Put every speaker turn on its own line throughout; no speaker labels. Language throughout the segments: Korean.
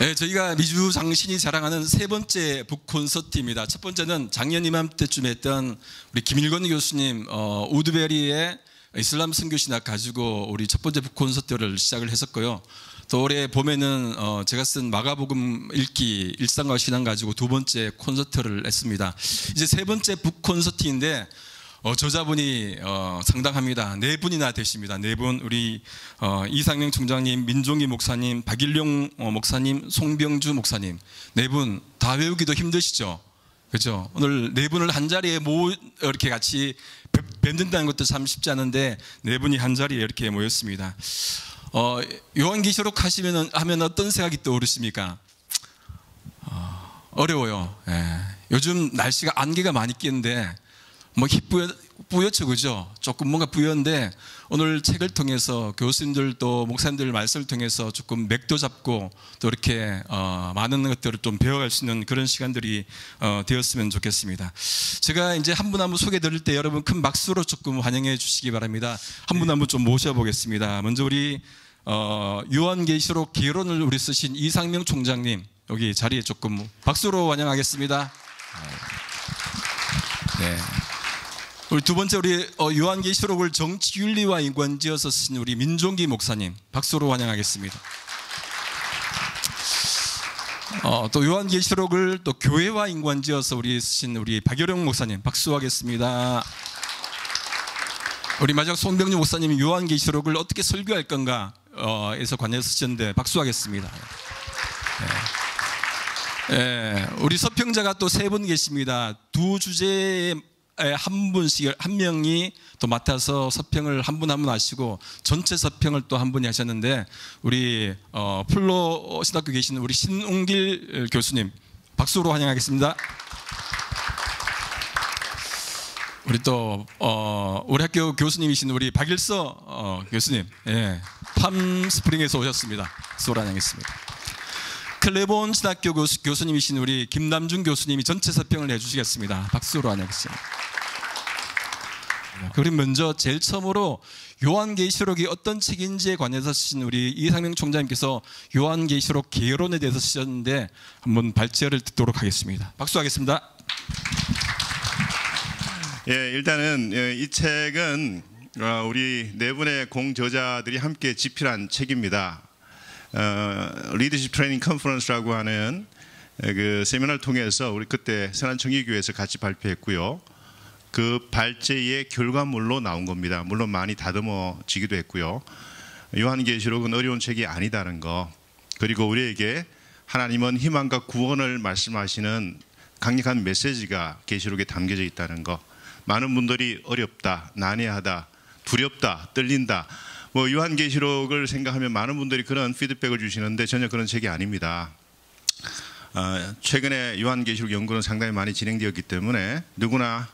네, 저희가 미주장신이 자랑하는 세 번째 북콘서트입니다. 첫 번째는 작년 이맘때쯤 했던 우리 김일권 교수님 우드베리의 이슬람 선교신학 가지고 우리 첫 번째 북콘서트를 시작을 했었고요. 또 올해 봄에는 제가 쓴 마가복음 읽기 일상과 신앙 가지고 두 번째 콘서트를 했습니다. 이제 세 번째 북콘서트인데 저자분이 상당합니다. 네 분이나 되십니다. 네 분, 우리 이상명 총장님, 민종기 목사님, 박일용 목사님, 송병주 목사님, 네 분 다 외우기도 힘드시죠? 그렇죠? 오늘 네 분을 한 자리에 이렇게 같이 뵙는다는 것도 참 쉽지 않은데 네 분이 한 자리에 이렇게 모였습니다. 요한계시록 하면 어떤 생각이 떠오르십니까? 어려워요. 예. 요즘 날씨가 안개가 많이 끼는데 뭐 뿌옇죠, 그죠? 조금 뭔가 뿌연데 오늘 책을 통해서 교수님들 또 목사님들 말씀을 통해서 조금 맥도 잡고 또 이렇게 많은 것들을 좀 배워갈 수 있는 그런 시간들이 되었으면 좋겠습니다. 제가 이제 한 분 한 분 소개 드릴 때 여러분 큰 박수로 조금 환영해 주시기 바랍니다. 한 분 한 분 좀 모셔보겠습니다. 먼저 우리 요한계시록 개론을 우리 쓰신 이상명 총장님 여기 자리에 조금 박수로 환영하겠습니다. 네. 우리 두 번째 우리 요한계시록을 정치윤리와 인권지어서 쓰신 우리 민종기 목사님 박수로 환영하겠습니다. 또 요한계시록을 또 교회와 인권지어서 우리 쓰신 우리 박여령 목사님 박수하겠습니다. 우리 마지막 송병주 목사님이 요한계시록을 어떻게 설교할 건가 에서 관여해서 쓰셨는데 박수하겠습니다. 네, 우리 서평자가 또 세 분 계십니다. 두 주제에 한 분씩 한 명이 또 맡아서 서평을 한 분 한 분 하시고 전체 서평을 또 한 분이 하셨는데 우리 풀로 신학교 계시는 우리 신웅길 교수님 박수로 환영하겠습니다. 우리 또 우리 학교 교수님이신 우리 박일서 교수님, 예, 팜스프링에서 오셨습니다. 박수로 환영했습니다. 클레본 신학교 교수님이신 우리 김남준 교수님이 전체 서평을 해주시겠습니다. 박수로 환영했습니다. 그럼 먼저 제일 처음으로 요한계시록이 어떤 책인지에 관해서 쓰신 우리 이상명 총장님께서 요한계시록 개론에 대해서 쓰셨는데 한번 발제를 듣도록 하겠습니다. 박수하겠습니다.
예, 일단은 이 책은 우리 네 분의 공저자들이 함께 집필한 책입니다. 리더십 트레이닝 컨퍼런스라고 하는 그 세미나를 통해서 우리 그때 선한정의교회에서 같이 발표했고요. 그 발제의 결과물로 나온 겁니다. 물론 많이 다듬어지기도 했고요. 요한계시록은 어려운 책이 아니다는 거, 그리고 우리에게 하나님은 희망과 구원을 말씀하시는 강력한 메시지가 계시록에 담겨져 있다는 거. 많은 분들이 어렵다, 난해하다, 두렵다, 떨린다, 뭐 요한계시록을 생각하면 많은 분들이 그런 피드백을 주시는데 전혀 그런 책이 아닙니다. 최근에 요한계시록 연구는 상당히 많이 진행되었기 때문에 누구나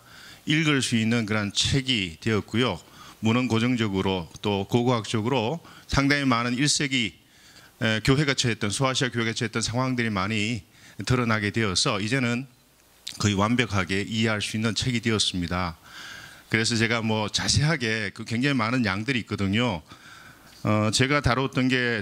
읽을 수 있는 그런 책이 되었고요. 문헌 고정적으로 또 고고학적으로 상당히 많은 1세기 교회가 처했던, 소아시아 교회가 처했던 상황들이 많이 드러나게 되어서 이제는 거의 완벽하게 이해할 수 있는 책이 되었습니다. 그래서 제가 뭐 자세하게 굉장히 많은 양들이 있거든요. 제가 다뤘던 게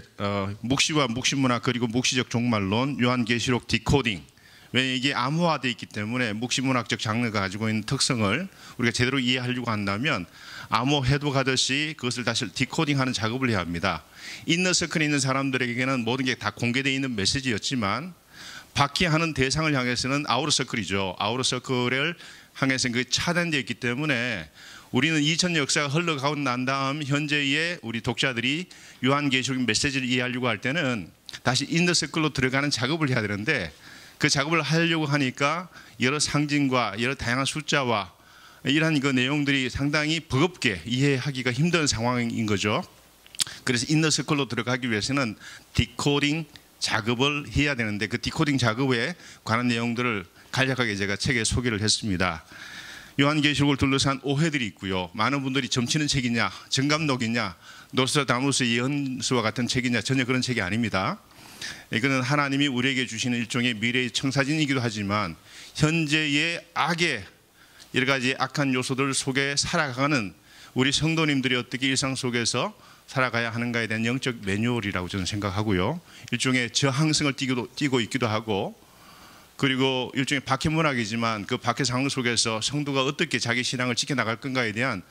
묵시와 묵시문학 그리고 묵시적 종말론, 요한계시록 디코딩. 왜냐하면 이게 암호화되어 있기 때문에 묵시문학적 장르가 가지고 있는 특성을 우리가 제대로 이해하려고 한다면 암호 해독하듯이 그것을 다시 디코딩하는 작업을 해야 합니다. 인너서클에 있는 사람들에게는 모든 게 다 공개되어 있는 메시지였지만 박해하는 대상을 향해서는 아우터서클이죠. 아우터서클을 향해서는 그게 차단되어 있기 때문에 우리는 2000년 역사가 흘러가고 난 다음 현재의 우리 독자들이 요한계시록 메시지를 이해하려고 할 때는 다시 인너서클로 들어가는 작업을 해야 되는데 그 작업을 하려고 하니까 여러 상징과 여러 다양한 숫자와 이러한 그 내용들이 상당히 버겁게 이해하기가 힘든 상황인 거죠. 그래서 인너서클로 들어가기 위해서는 디코딩 작업을 해야 되는데 그 디코딩 작업에 관한 내용들을 간략하게 제가 책에 소개를 했습니다. 요한계시록을 둘러싼 오해들이 있고요. 많은 분들이 점치는 책이냐, 정감록이냐, 노스트라다무스의 예언서와 같은 책이냐, 전혀 그런 책이 아닙니다. 이거는 하나님이 우리에게 주시는 일종의 미래의 청사진이기도 하지만 현재의 악의 여러 가지 악한 요소들 속에 살아가는 우리 성도님들이 어떻게 일상 속에서 살아가야 하는가에 대한 영적 매뉴얼이라고 저는 생각하고요. 일종의 저항성을 띠고 있기도 하고, 그리고 일종의 박해문학이지만 그 박해 상황 속에서 성도가 어떻게 자기 신앙을 지켜나갈 건가에 대한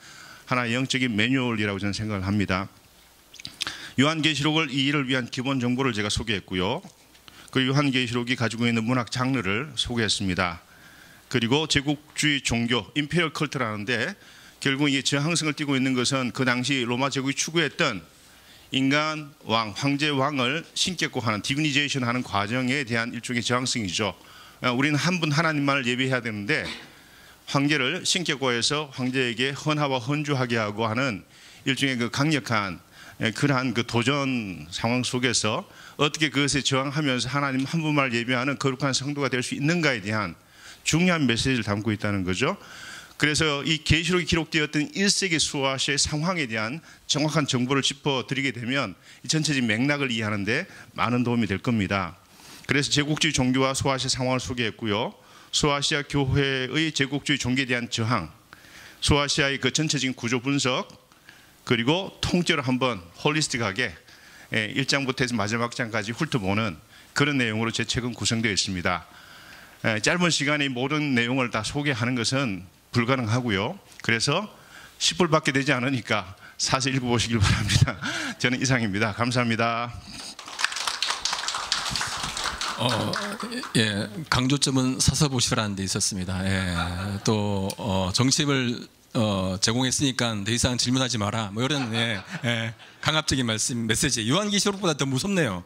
하나의 영적인 매뉴얼이라고 저는 생각을 합니다. 요한계시록을 이 일을 위한 기본 정보를 제가 소개했고요. 그 요한계시록이 가지고 있는 문학 장르를 소개했습니다. 그리고 제국주의 종교, 임페리얼 컬트라는데, 결국 이 저항성을 띠고 있는 것은 그 당시 로마 제국이 추구했던 인간 왕, 황제 왕을 신격화하는 디비니제이션 하는 과정에 대한 일종의 저항성이죠. 우리는 한 분 하나님만을 예배해야 되는데 황제를 신격화해서 황제에게 헌화와 헌주하게 하고 하는 일종의 그 강력한 그러한 그 도전 상황 속에서 어떻게 그것에 저항하면서 하나님 한 분만을 예배하는 거룩한 성도가 될 수 있는가에 대한 중요한 메시지를 담고 있다는 거죠. 그래서 이 계시록이 기록되었던 1세기 소아시아의 상황에 대한 정확한 정보를 짚어드리게 되면 이 전체적인 맥락을 이해하는 데 많은 도움이 될 겁니다. 그래서 제국주의 종교와 소아시아 상황을 소개했고요. 소아시아 교회의 제국주의 종교에 대한 저항, 소아시아의 그 전체적인 구조 분석, 그리고 통째로 한번 홀리스틱하게 1장부터 해서 마지막 장까지 훑어보는 그런 내용으로 제 책은 구성되어 있습니다. 짧은 시간에 모든 내용을 다 소개하는 것은 불가능하고요. 그래서 10불밖에 되지 않으니까 사서 읽어보시길 바랍니다. 저는 이상입니다. 감사합니다.
예, 강조점은 사서 보시라는 데 있었습니다. 예, 또 정치를 제공했으니까 더 이상 질문하지 마라. 뭐 이런 강압적인 말씀 메시지. 요한계시록보다 더 무섭네요.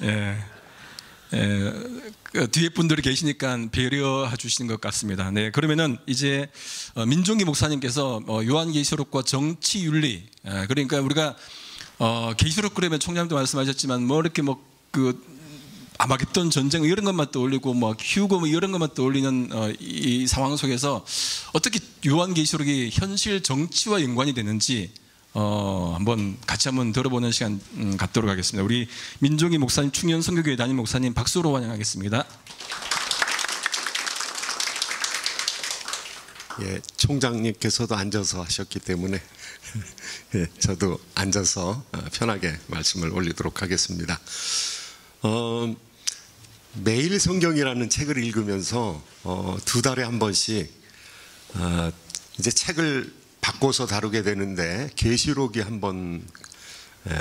예. 그 뒤에 분들이 계시니까 배려해 주시는 것 같습니다. 네, 그러면은 이제 민종기 목사님께서 요한계시록과 정치윤리, 그러니까 우리가 계시록 그러면 총장님도 말씀하셨지만 뭐 이렇게 아마겟돈 전쟁 이런 것만 떠올리고 휴고 이런 것만 떠올리는 이 상황 속에서 어떻게 요한계시록이 현실 정치와 연관이 되는지 같이 한번 들어보는 시간 갖도록 하겠습니다. 우리 민종기 목사님, 충현 선교교회 담임 목사님 박수로 환영하겠습니다.
예, 총장님께서도 앉아서 하셨기 때문에 예, 저도 앉아서 편하게 말씀을 올리도록 하겠습니다. 매일 성경이라는 책을 읽으면서 2달에 한 번씩 이제 책을 바꿔서 다루게 되는데 계시록이 한번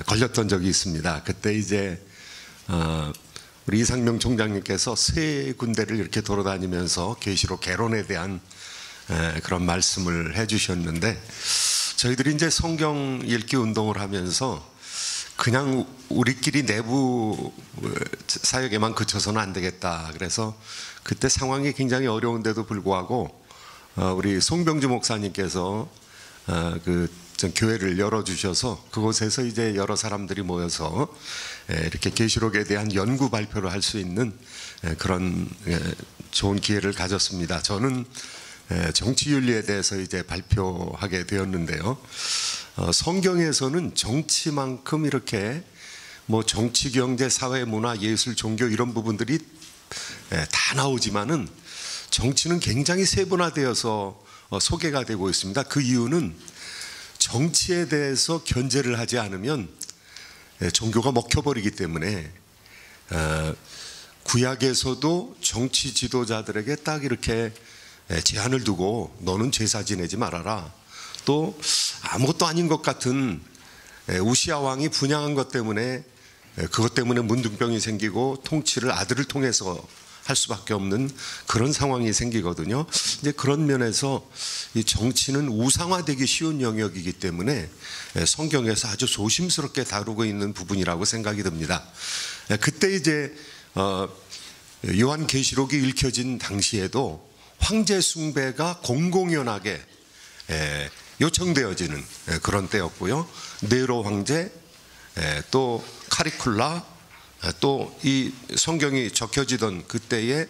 걸렸던 적이 있습니다. 그때 이제 우리 이상명 총장님께서 3군데를 이렇게 돌아다니면서 계시록 개론에 대한 그런 말씀을 해주셨는데, 저희들이 이제 성경 읽기 운동을 하면서 그냥 우리끼리 내부 사역에만 그쳐서는 안 되겠다. 그래서 그때 상황이 굉장히 어려운데도 불구하고 우리 송병주 목사님께서 그 교회를 열어주셔서 그곳에서 이제 여러 사람들이 모여서 이렇게 계시록에 대한 연구 발표를 할 수 있는 그런 좋은 기회를 가졌습니다. 저는 정치윤리에 대해서 이제 발표하게 되었는데요. 성경에서는 정치만큼 이렇게 뭐 정치, 경제, 사회, 문화, 예술, 종교 이런 부분들이 다 나오지만은 정치는 굉장히 세분화되어서 소개가 되고 있습니다. 그 이유는 정치에 대해서 견제를 하지 않으면 종교가 먹혀버리기 때문에 구약에서도 정치 지도자들에게 딱 이렇게 제한을 두고 너는 제사 지내지 말아라. 또 아무것도 아닌 것 같은 우시아 왕이 분향한 것 때문에 그것 때문에 문둥병이 생기고 통치를 아들을 통해서 할 수밖에 없는 그런 상황이 생기거든요. 이제 그런 면에서 이 정치는 우상화되기 쉬운 영역이기 때문에 성경에서 아주 조심스럽게 다루고 있는 부분이라고 생각이 듭니다. 그때 이제 요한계시록이 읽혀진 당시에도 황제 숭배가 공공연하게 요청되어지는 그런 때였고요. 네로 황제, 또 카리쿨라, 또 이 성경이 적혀지던 그때에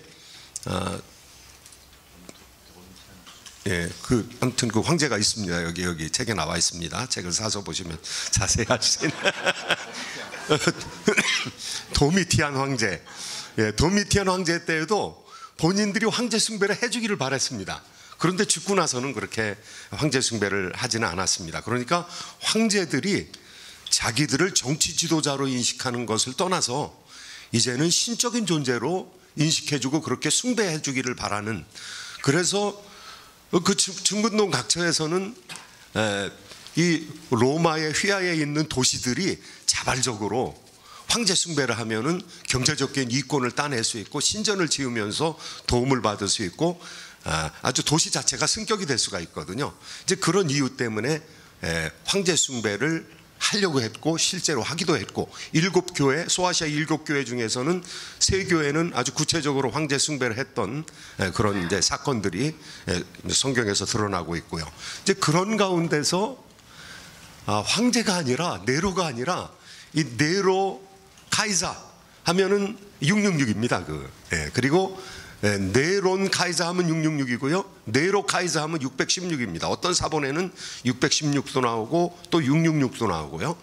아무튼 그 황제가 있습니다. 여기 책에 나와 있습니다. 책을 사서 보시면 자세히 알 수 있는 도미티안 황제. 도미티안 황제 때에도 본인들이 황제 숭배를 해주기를 바랬습니다. 그런데 죽고 나서는 그렇게 황제 숭배를 하지는 않았습니다. 그러니까 황제들이 자기들을 정치 지도자로 인식하는 것을 떠나서 이제는 신적인 존재로 인식해주고 그렇게 숭배해주기를 바라는, 그래서 그 중근동 각처에서는 이 로마의 휘하에 있는 도시들이 자발적으로 황제 숭배를 하면은 경제적인 이권을 따낼 수 있고 신전을 지으면서 도움을 받을 수 있고 아주 도시 자체가 승격이 될 수가 있거든요. 이제 그런 이유 때문에 황제 숭배를 하려고 했고 실제로 하기도 했고, 7교회, 소아시아 7교회 중에서는 3교회는 아주 구체적으로 황제 숭배를 했던 그런 이제 사건들이 성경에서 드러나고 있고요. 이제 그런 가운데서 황제가 아니라 네로가 아니라 이 네로 카이사 하면은 666입니다. 그리고 네론 카이사 하면 666이고요. 네로 카이사 하면 616입니다. 어떤 사본에는 616도 나오고 또 666도 나오고요.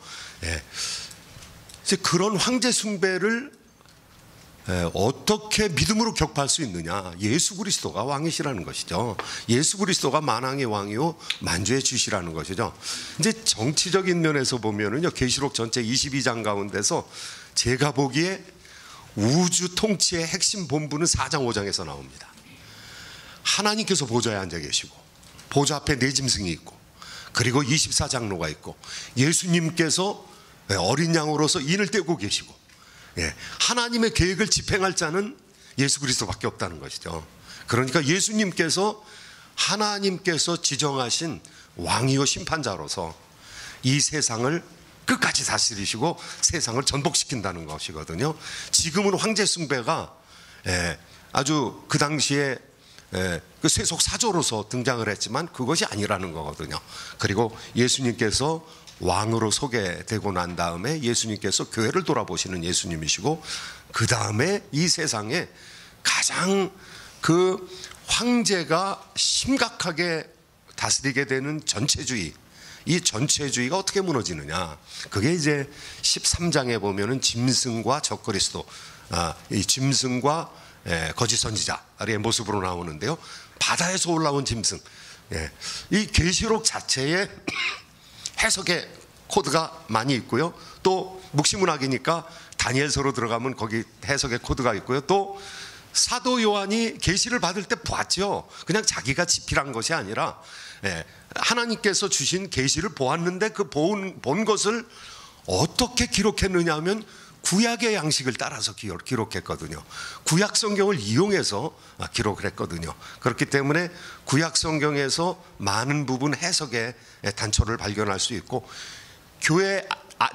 이제 그런 황제 숭배를 어떻게 믿음으로 격파할 수 있느냐? 예수 그리스도가 왕이시라는 것이죠. 예수 그리스도가 만왕의 왕이요 만주의 주시라는 것이죠. 이제 정치적인 면에서 보면은요, 계시록 전체 22장 가운데서 제가 보기에 우주 통치의 핵심 본부는 4장 5장에서 나옵니다. 하나님께서 보좌에 앉아 계시고 보좌 앞에 네 짐승이 있고 그리고 24장로가 있고 예수님께서 어린 양으로서 인을 떼고 계시고, 하나님의 계획을 집행할 자는 예수 그리스도밖에 없다는 것이죠. 그러니까 예수님께서 하나님께서 지정하신 왕이요 심판자로서 이 세상을 끝까지 다스리시고 세상을 전복시킨다는 것이거든요. 지금은 황제 숭배가 아주 그 당시에 그 세속 사조로서 등장을 했지만 그것이 아니라는 거거든요. 그리고 예수님께서 왕으로 소개되고 난 다음에 예수님께서 교회를 돌아보시는 예수님이시고, 그 다음에 이 세상에 가장 그 황제가 심각하게 다스리게 되는 전체주의, 이 전체주의가 어떻게 무너지느냐, 그게 이제 13장에 보면은 짐승과 적그리스도, 이 짐승과 거짓 선지자의 모습으로 나오는데요. 바다에서 올라온 짐승, 이 계시록 자체에 해석의 코드가 많이 있고요. 또 묵시문학이니까 다니엘서로 들어가면 거기 해석의 코드가 있고요. 또 사도 요한이 계시를 받을 때 보았죠. 그냥 자기가 집필한 것이 아니라 하나님께서 주신 계시를 보았는데 그 본 것을 어떻게 기록했느냐 하면 구약의 양식을 따라서 기록했거든요. 구약 성경을 이용해서 기록을 했거든요. 그렇기 때문에 구약 성경에서 많은 부분 해석의 단초를 발견할 수 있고, 교회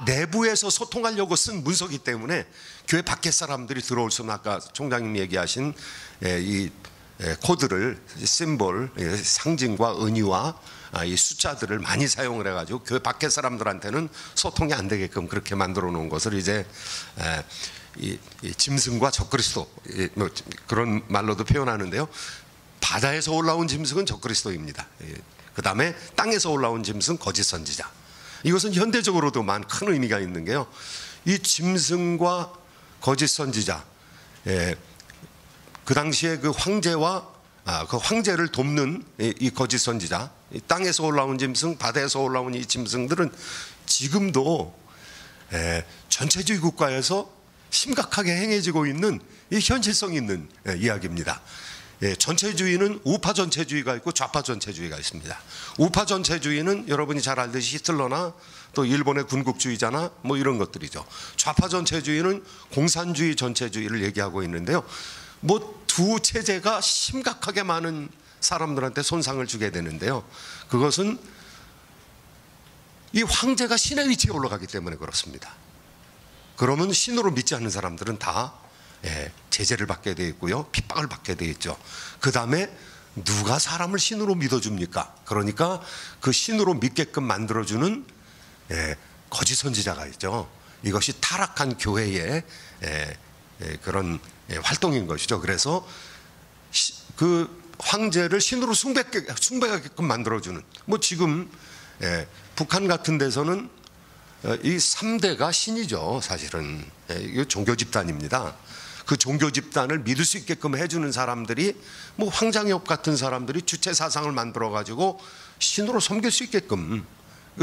내부에서 소통하려고 쓴 문서이기 때문에 교회 밖에 사람들이 들어올 수는, 아까 총장님 얘기하신 이 코드를, 심볼, 상징과 은유와 이 숫자들을 많이 사용을 해가지고 교회 밖에 사람들한테는 소통이 안 되게끔 그렇게 만들어 놓은 것을 이제 이 짐승과 적그리스도, 뭐 그런 말로도 표현하는데요. 바다에서 올라온 짐승은 적그리스도입니다. 그 다음에 땅에서 올라온 짐승 거짓 선지자. 이것은 현대적으로도 큰 의미가 있는 게요, 이 짐승과 거짓 선지자, 그 당시에 그 황제와 그 황제를 돕는 이 거짓 선지자, 이 땅에서 올라온 짐승, 바다에서 올라온 이 짐승들은 지금도 전체주의 국가에서 심각하게 행해지고 있는 이 현실성 있는 이야기입니다. 전체주의는 우파 전체주의가 있고 좌파 전체주의가 있습니다. 우파 전체주의는 여러분이 잘 알듯이 히틀러나 또 일본의 군국주의자나 뭐 이런 것들이죠. 좌파 전체주의는 공산주의 전체주의를 얘기하고 있는데요. 뭐 두 체제가 심각하게 많은 사람들한테 손상을 주게 되는데요. 그것은 이 황제가 신의 위치에 올라가기 때문에 그렇습니다. 그러면 신으로 믿지 않는 사람들은 다 제재를 받게 되어 있고요, 핍박을 받게 되어 있죠. 그 다음에 누가 사람을 신으로 믿어줍니까? 그러니까 그 신으로 믿게끔 만들어주는 거짓 선지자가 있죠. 이것이 타락한 교회의 그런 활동인 것이죠. 그래서 그 황제를 신으로 숭배하게끔 만들어주는, 뭐 지금 북한 같은 데서는 이 3대가 신이죠. 사실은 이거 종교 집단입니다. 그 종교 집단을 믿을 수 있게끔 해주는 사람들이 뭐 황장엽 같은 사람들이 주체 사상을 만들어 가지고 신으로 섬길 수 있게끔,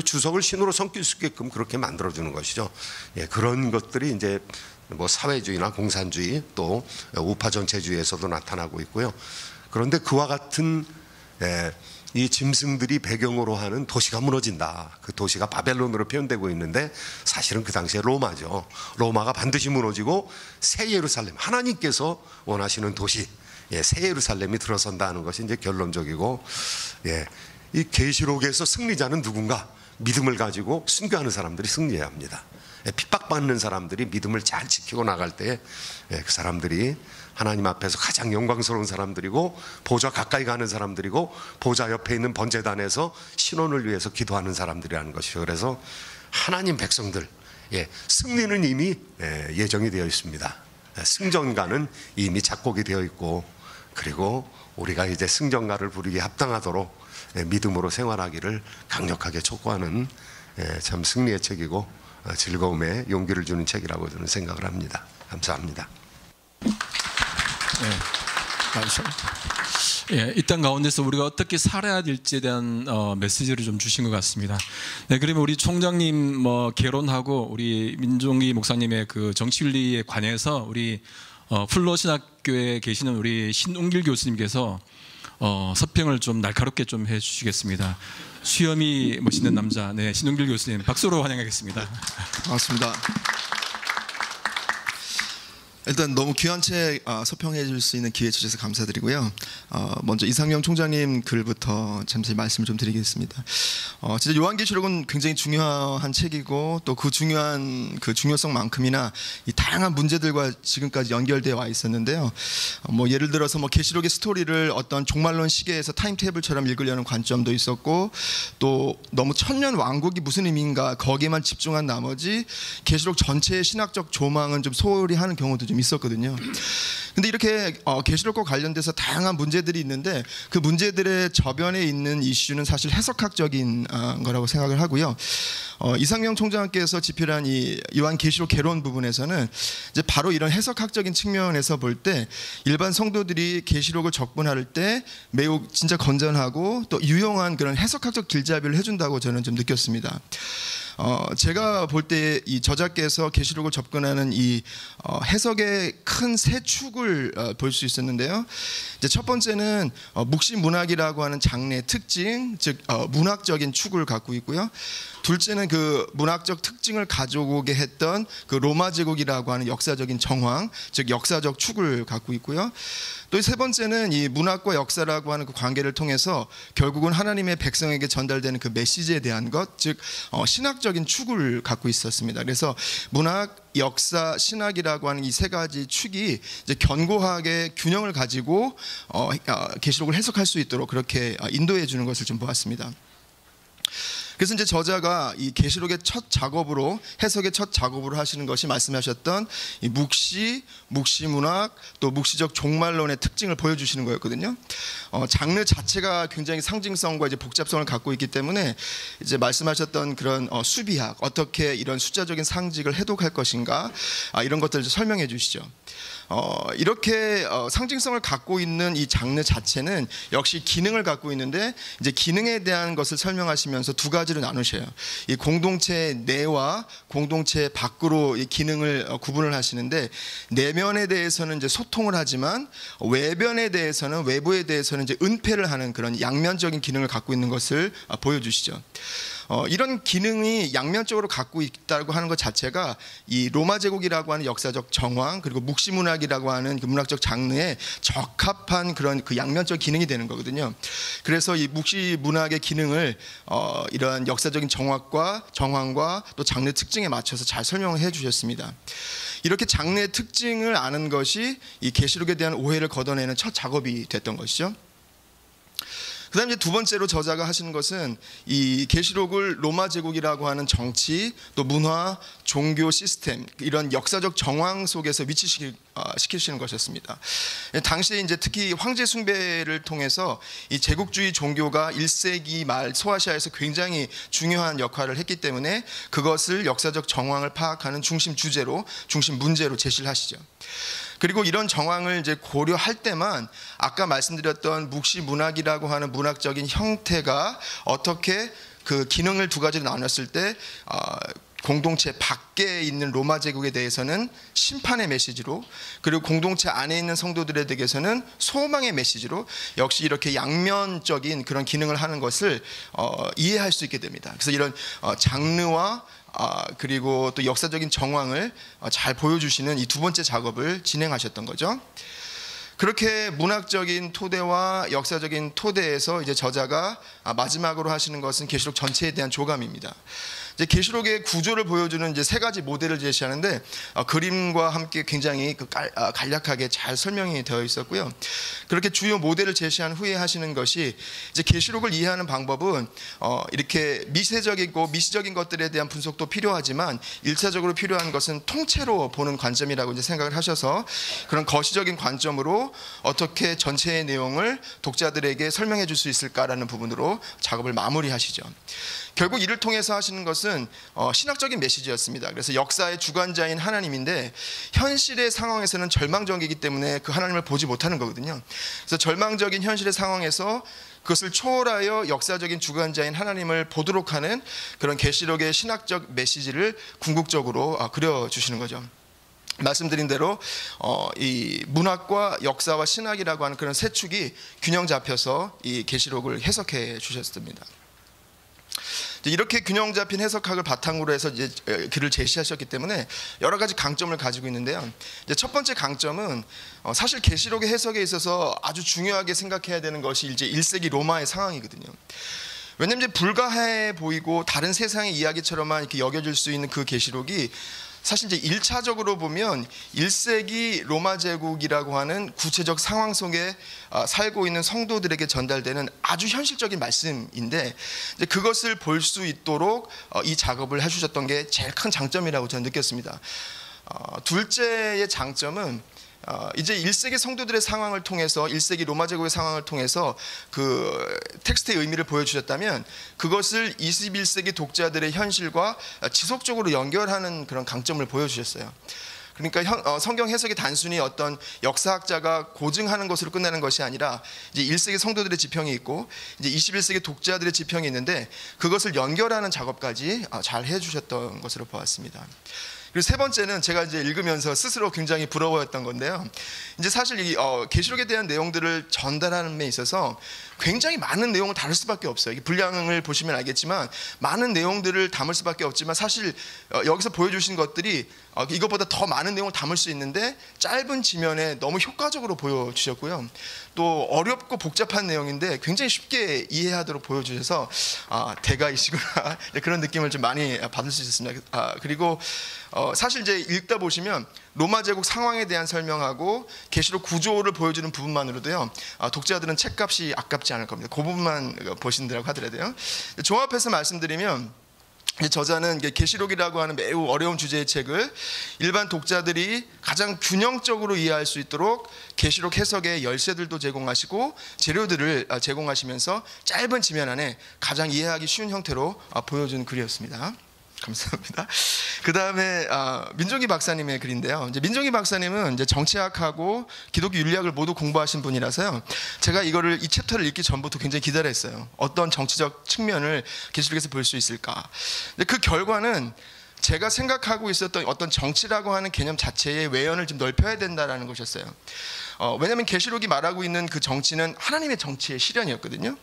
주석을 신으로 섬길 수 있게끔 그렇게 만들어 주는 것이죠. 예, 그런 것들이 이제 뭐 사회주의나 공산주의 또 우파 전체주의에서도 나타나고 있고요. 그런데 그와 같은 이 짐승들이 배경으로 하는 도시가 무너진다. 그 도시가 바벨론으로 표현되고 있는데 사실은 그 당시에 로마죠. 로마가 반드시 무너지고 새 예루살렘, 하나님께서 원하시는 도시, 새 예루살렘이 들어선다는 것이 이제 결론적이고, 이 계시록에서 승리자는 누군가? 믿음을 가지고 순교하는 사람들이 승리해야 합니다. 핍박받는 사람들이 믿음을 잘 지키고 나갈 때 그 사람들이 하나님 앞에서 가장 영광스러운 사람들이고, 보좌 가까이 가는 사람들이고, 보좌 옆에 있는 번제단에서 신원을 위해서 기도하는 사람들이라는 것이죠. 그래서 하나님 백성들, 승리는 이미 예정이 되어 있습니다. 승전가는 이미 작곡이 되어 있고, 그리고 우리가 이제 승전가를 부르기에 합당하도록 믿음으로 생활하기를 강력하게 촉구하는 참 승리의 책이고 즐거움에 용기를 주는 책이라고 저는 생각을 합니다. 감사합니다.
이 땅 가운데서 우리가 어떻게 살아야 될지에 대한 메시지를 좀 주신 것 같습니다. 네, 그러면 우리 총장님 개론하고 우리 민종기 목사님의 그 정치윤리에 관해서 우리 플로신학교에 계시는 우리 신웅길 교수님께서 서평을 좀 날카롭게 좀 해주시겠습니다. 수염이 멋있는 남자, 신웅길 교수님 박수로 환영하겠습니다.
반갑습니다. 일단 너무 귀한 책 서평해 줄 수 있는 기회 주셔서 감사드리고요. 먼저 이상영 총장님 글부터 잠시 말씀을 좀 드리겠습니다. 진짜 요한계시록은 굉장히 중요한 책이고, 또 그 중요한 그 중요성만큼이나 이 다양한 문제들과 지금까지 연결되어 와 있었는데요. 뭐 예를 들어서 뭐 계시록의 스토리를 어떤 종말론 시계에서 타임테이블처럼 읽으려는 관점도 있었고, 또 너무 천년 왕국이 무슨 의미인가 거기에만 집중한 나머지 계시록 전체의 신학적 조망은 좀 소홀히 하는 경우도 좀 있었거든요. 근데 이렇게 계시록과 관련돼서 다양한 문제들이 있는데, 그 문제들의 저변에 있는 이슈는 사실 해석학적인 거라고 생각을 하고요. 이상영 총장께서 집필한 이 요한계시록 개론 부분에서는 이제 바로 이런 해석학적인 측면에서 볼 때 일반 성도들이 계시록을 접근할 때 매우 진짜 건전하고 또 유용한 그런 해석학적 길잡이를 해준다고 저는 좀 느꼈습니다. 제가 볼 때 이 저자께서 계시록을 접근하는 이 해석의 큰 세 축을 볼 수 있었는데요. 이제 첫 번째는 묵시문학이라고 하는 장르의 특징, 즉 문학적인 축을 갖고 있고요. 둘째는 그 문학적 특징을 가져오게 했던 그 로마 제국이라고 하는 역사적인 정황, 즉 역사적 축을 갖고 있고요. 또 세 번째는 이 문학과 역사라고 하는 그 관계를 통해서 결국은 하나님의 백성에게 전달되는 그 메시지에 대한 것, 즉 신학적인 축을 갖고 있었습니다. 그래서 문학, 역사, 신학이라고 하는 이 세 가지 축이 이제 견고하게 균형을 가지고 계시록을 해석할 수 있도록 그렇게 인도해 주는 것을 좀 보았습니다. 그래서 이제 저자가 이 계시록의 첫 작업으로, 해석의 첫 작업으로 하시는 것이 말씀하셨던 이 묵시문학, 또 묵시적 종말론의 특징을 보여주시는 거였거든요. 장르 자체가 굉장히 상징성과 이제 복잡성을 갖고 있기 때문에 이제 말씀하셨던 그런 수비학, 어떻게 이런 숫자적인 상징을 해독할 것인가, 이런 것들을 설명해 주시죠. 이렇게 상징성을 갖고 있는 이 장르 자체는 역시 기능을 갖고 있는데, 이제 기능에 대한 것을 설명하시면서 두 가지로 나누셔요. 이 공동체 내와 공동체 밖으로 이 기능을 구분을 하시는데, 내면에 대해서는 이제 소통을 하지만 외변에 대해서는, 외부에 대해서는 이제 은폐를 하는 그런 양면적인 기능을 갖고 있는 것을 보여주시죠. 이런 기능이 양면적으로 갖고 있다고 하는 것 자체가 이 로마 제국이라고 하는 역사적 정황, 그리고 묵시문학이라고 하는 그 문학적 장르에 적합한 그런 그 양면적 기능이 되는 거거든요. 그래서 이 묵시문학의 기능을 이런 역사적인 정황과 또 장르 특징에 맞춰서 잘 설명을 해주셨습니다. 이렇게 장르의 특징을 아는 것이 이 계시록에 대한 오해를 걷어내는 첫 작업이 됐던 것이죠. 그 다음에 두 번째로 저자가 하시는 것은 이 계시록을 로마 제국이라고 하는 정치, 또 문화, 종교 시스템, 이런 역사적 정황 속에서 위치시키시는 것이었습니다. 당시에 이제 특히 황제 숭배를 통해서 이 제국주의 종교가 1세기 말 소아시아에서 굉장히 중요한 역할을 했기 때문에 그것을 역사적 정황을 파악하는 중심 주제로, 중심 문제로 제시를 하시죠. 그리고 이런 정황을 이제 고려할 때만 아까 말씀드렸던 묵시 문학이라고 하는 문학적인 형태가 어떻게 그 기능을 두 가지로 나눴을 때 공동체 밖에 있는 로마 제국에 대해서는 심판의 메시지로, 그리고 공동체 안에 있는 성도들에 대해서는 소망의 메시지로 역시 이렇게 양면적인 그런 기능을 하는 것을 이해할 수 있게 됩니다. 그래서 이런 장르와 그리고 또 역사적인 정황을 잘 보여주시는 이 두 번째 작업을 진행하셨던 거죠. 그렇게 문학적인 토대와 역사적인 토대에서 이제 저자가 마지막으로 하시는 것은 계시록 전체에 대한 조감입니다. 이제 계시록의 구조를 보여주는 이제 세 가지 모델을 제시하는데 그림과 함께 굉장히 간략하게 잘 설명이 되어 있었고요. 그렇게 주요 모델을 제시한 후에 하시는 것이 이제 계시록을 이해하는 방법은 이렇게 미세적이고 미시적인 것들에 대한 분석도 필요하지만 1차적으로 필요한 것은 통째로 보는 관점이라고 이제 생각을 하셔서 그런 거시적인 관점으로 어떻게 전체의 내용을 독자들에게 설명해 줄 수 있을까라는 부분으로 작업을 마무리하시죠. 결국 이를 통해서 하시는 것은 신학적인 메시지였습니다. 그래서 역사의 주관자인 하나님인데 현실의 상황에서는 절망적이기 때문에 그 하나님을 보지 못하는 거거든요. 그래서 절망적인 현실의 상황에서 그것을 초월하여 역사적인 주관자인 하나님을 보도록 하는 그런 계시록의 신학적 메시지를 궁극적으로 그려주시는 거죠. 말씀드린 대로 이 문학과 역사와 신학이라고 하는 그런 세 축이 균형 잡혀서 이 계시록을 해석해 주셨습니다. 이렇게 균형 잡힌 해석학을 바탕으로 해서 이제 글을 제시하셨기 때문에 여러 가지 강점을 가지고 있는데요. 이제 첫 번째 강점은 사실 계시록의 해석에 있어서 아주 중요하게 생각해야 되는 것이 이제 1세기 로마의 상황이거든요. 왜냐하면 이제 불가해 보이고 다른 세상의 이야기처럼만 이렇게 여겨질 수 있는 그 계시록이 사실 이제 1차적으로 보면 1세기 로마 제국이라고 하는 구체적 상황 속에 살고 있는 성도들에게 전달되는 아주 현실적인 말씀인데 이제 그것을 볼 수 있도록 이 작업을 해주셨던 게 제일 큰 장점이라고 저는 느꼈습니다. 둘째의 장점은 이제 1세기 성도들의 상황을 통해서 1세기 로마 제국의 상황을 통해서 그 텍스트의 의미를 보여주셨다면 그것을 21세기 독자들의 현실과 지속적으로 연결하는 그런 강점을 보여주셨어요. 그러니까 성경 해석이 단순히 어떤 역사학자가 고증하는 것으로 끝나는 것이 아니라 이제 1세기 성도들의 지평이 있고 이제 21세기 독자들의 지평이 있는데 그것을 연결하는 작업까지 잘 해주셨던 것으로 보았습니다. 그리고 세 번째는 제가 이제 읽으면서 스스로 굉장히 부러워했던 건데요. 이제 사실 이 계시록에 대한 내용들을 전달하는 데 있어서 굉장히 많은 내용을 다룰 수밖에 없어요. 분량을 보시면 알겠지만 많은 내용들을 담을 수밖에 없지만 사실 여기서 보여주신 것들이 이것보다 더 많은 내용을 담을 수 있는데 짧은 지면에 너무 효과적으로 보여주셨고요. 또 어렵고 복잡한 내용인데 굉장히 쉽게 이해하도록 보여주셔서 대가이시구나 그런 느낌을 좀 많이 받을 수 있었습니다. 그리고 사실 이제 읽다 보시면 로마 제국 상황에 대한 설명하고 계시록 구조를 보여주는 부분만으로도요 독자들은 책값이 아깝지 않을 겁니다. 그 부분만 보신다고 하더라도요. 종합해서 말씀드리면 저자는 계시록이라고 하는 매우 어려운 주제의 책을 일반 독자들이 가장 균형적으로 이해할 수 있도록 계시록 해석의 열쇠들도 제공하시고 재료들을 제공하시면서 짧은 지면 안에 가장 이해하기 쉬운 형태로 보여준 글이었습니다. 감사합니다. 그 다음에 민종기 박사님의 글인데요. 이제 민종기 박사님은 이제 정치학하고 기독교 윤리학을 모두 공부하신 분이라서요. 제가 이 챕터를 읽기 전부터 굉장히 기다렸어요. 어떤 정치적 측면을 계시록에서 볼 수 있을까. 근데 그 결과는 제가 생각하고 있었던 어떤 정치라고 하는 개념 자체의 외연을 좀 넓혀야 된다라는 것이었어요. 왜냐하면 계시록이 말하고 있는 그 정치는 하나님의 정치의 실현이었거든요.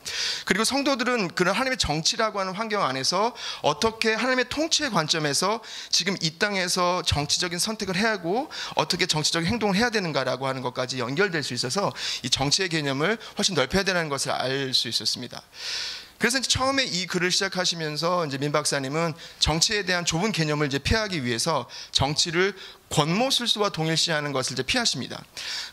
그리고 성도들은 그런 하나님의 정치라고 하는 환경 안에서 어떻게 하나님의 통치의 관점에서 지금 이 땅에서 정치적인 선택을 해야 하고 어떻게 정치적인 행동을 해야 되는가라고 하는 것까지 연결될 수 있어서 이 정치의 개념을 훨씬 넓혀야 되는 것을 알 수 있었습니다. 그래서 이제 처음에 이 글을 시작하시면서 이제 민 박사님은 정치에 대한 좁은 개념을 이제 피하기 위해서 정치를 권모술수와 동일시하는 것을 이제 피하십니다.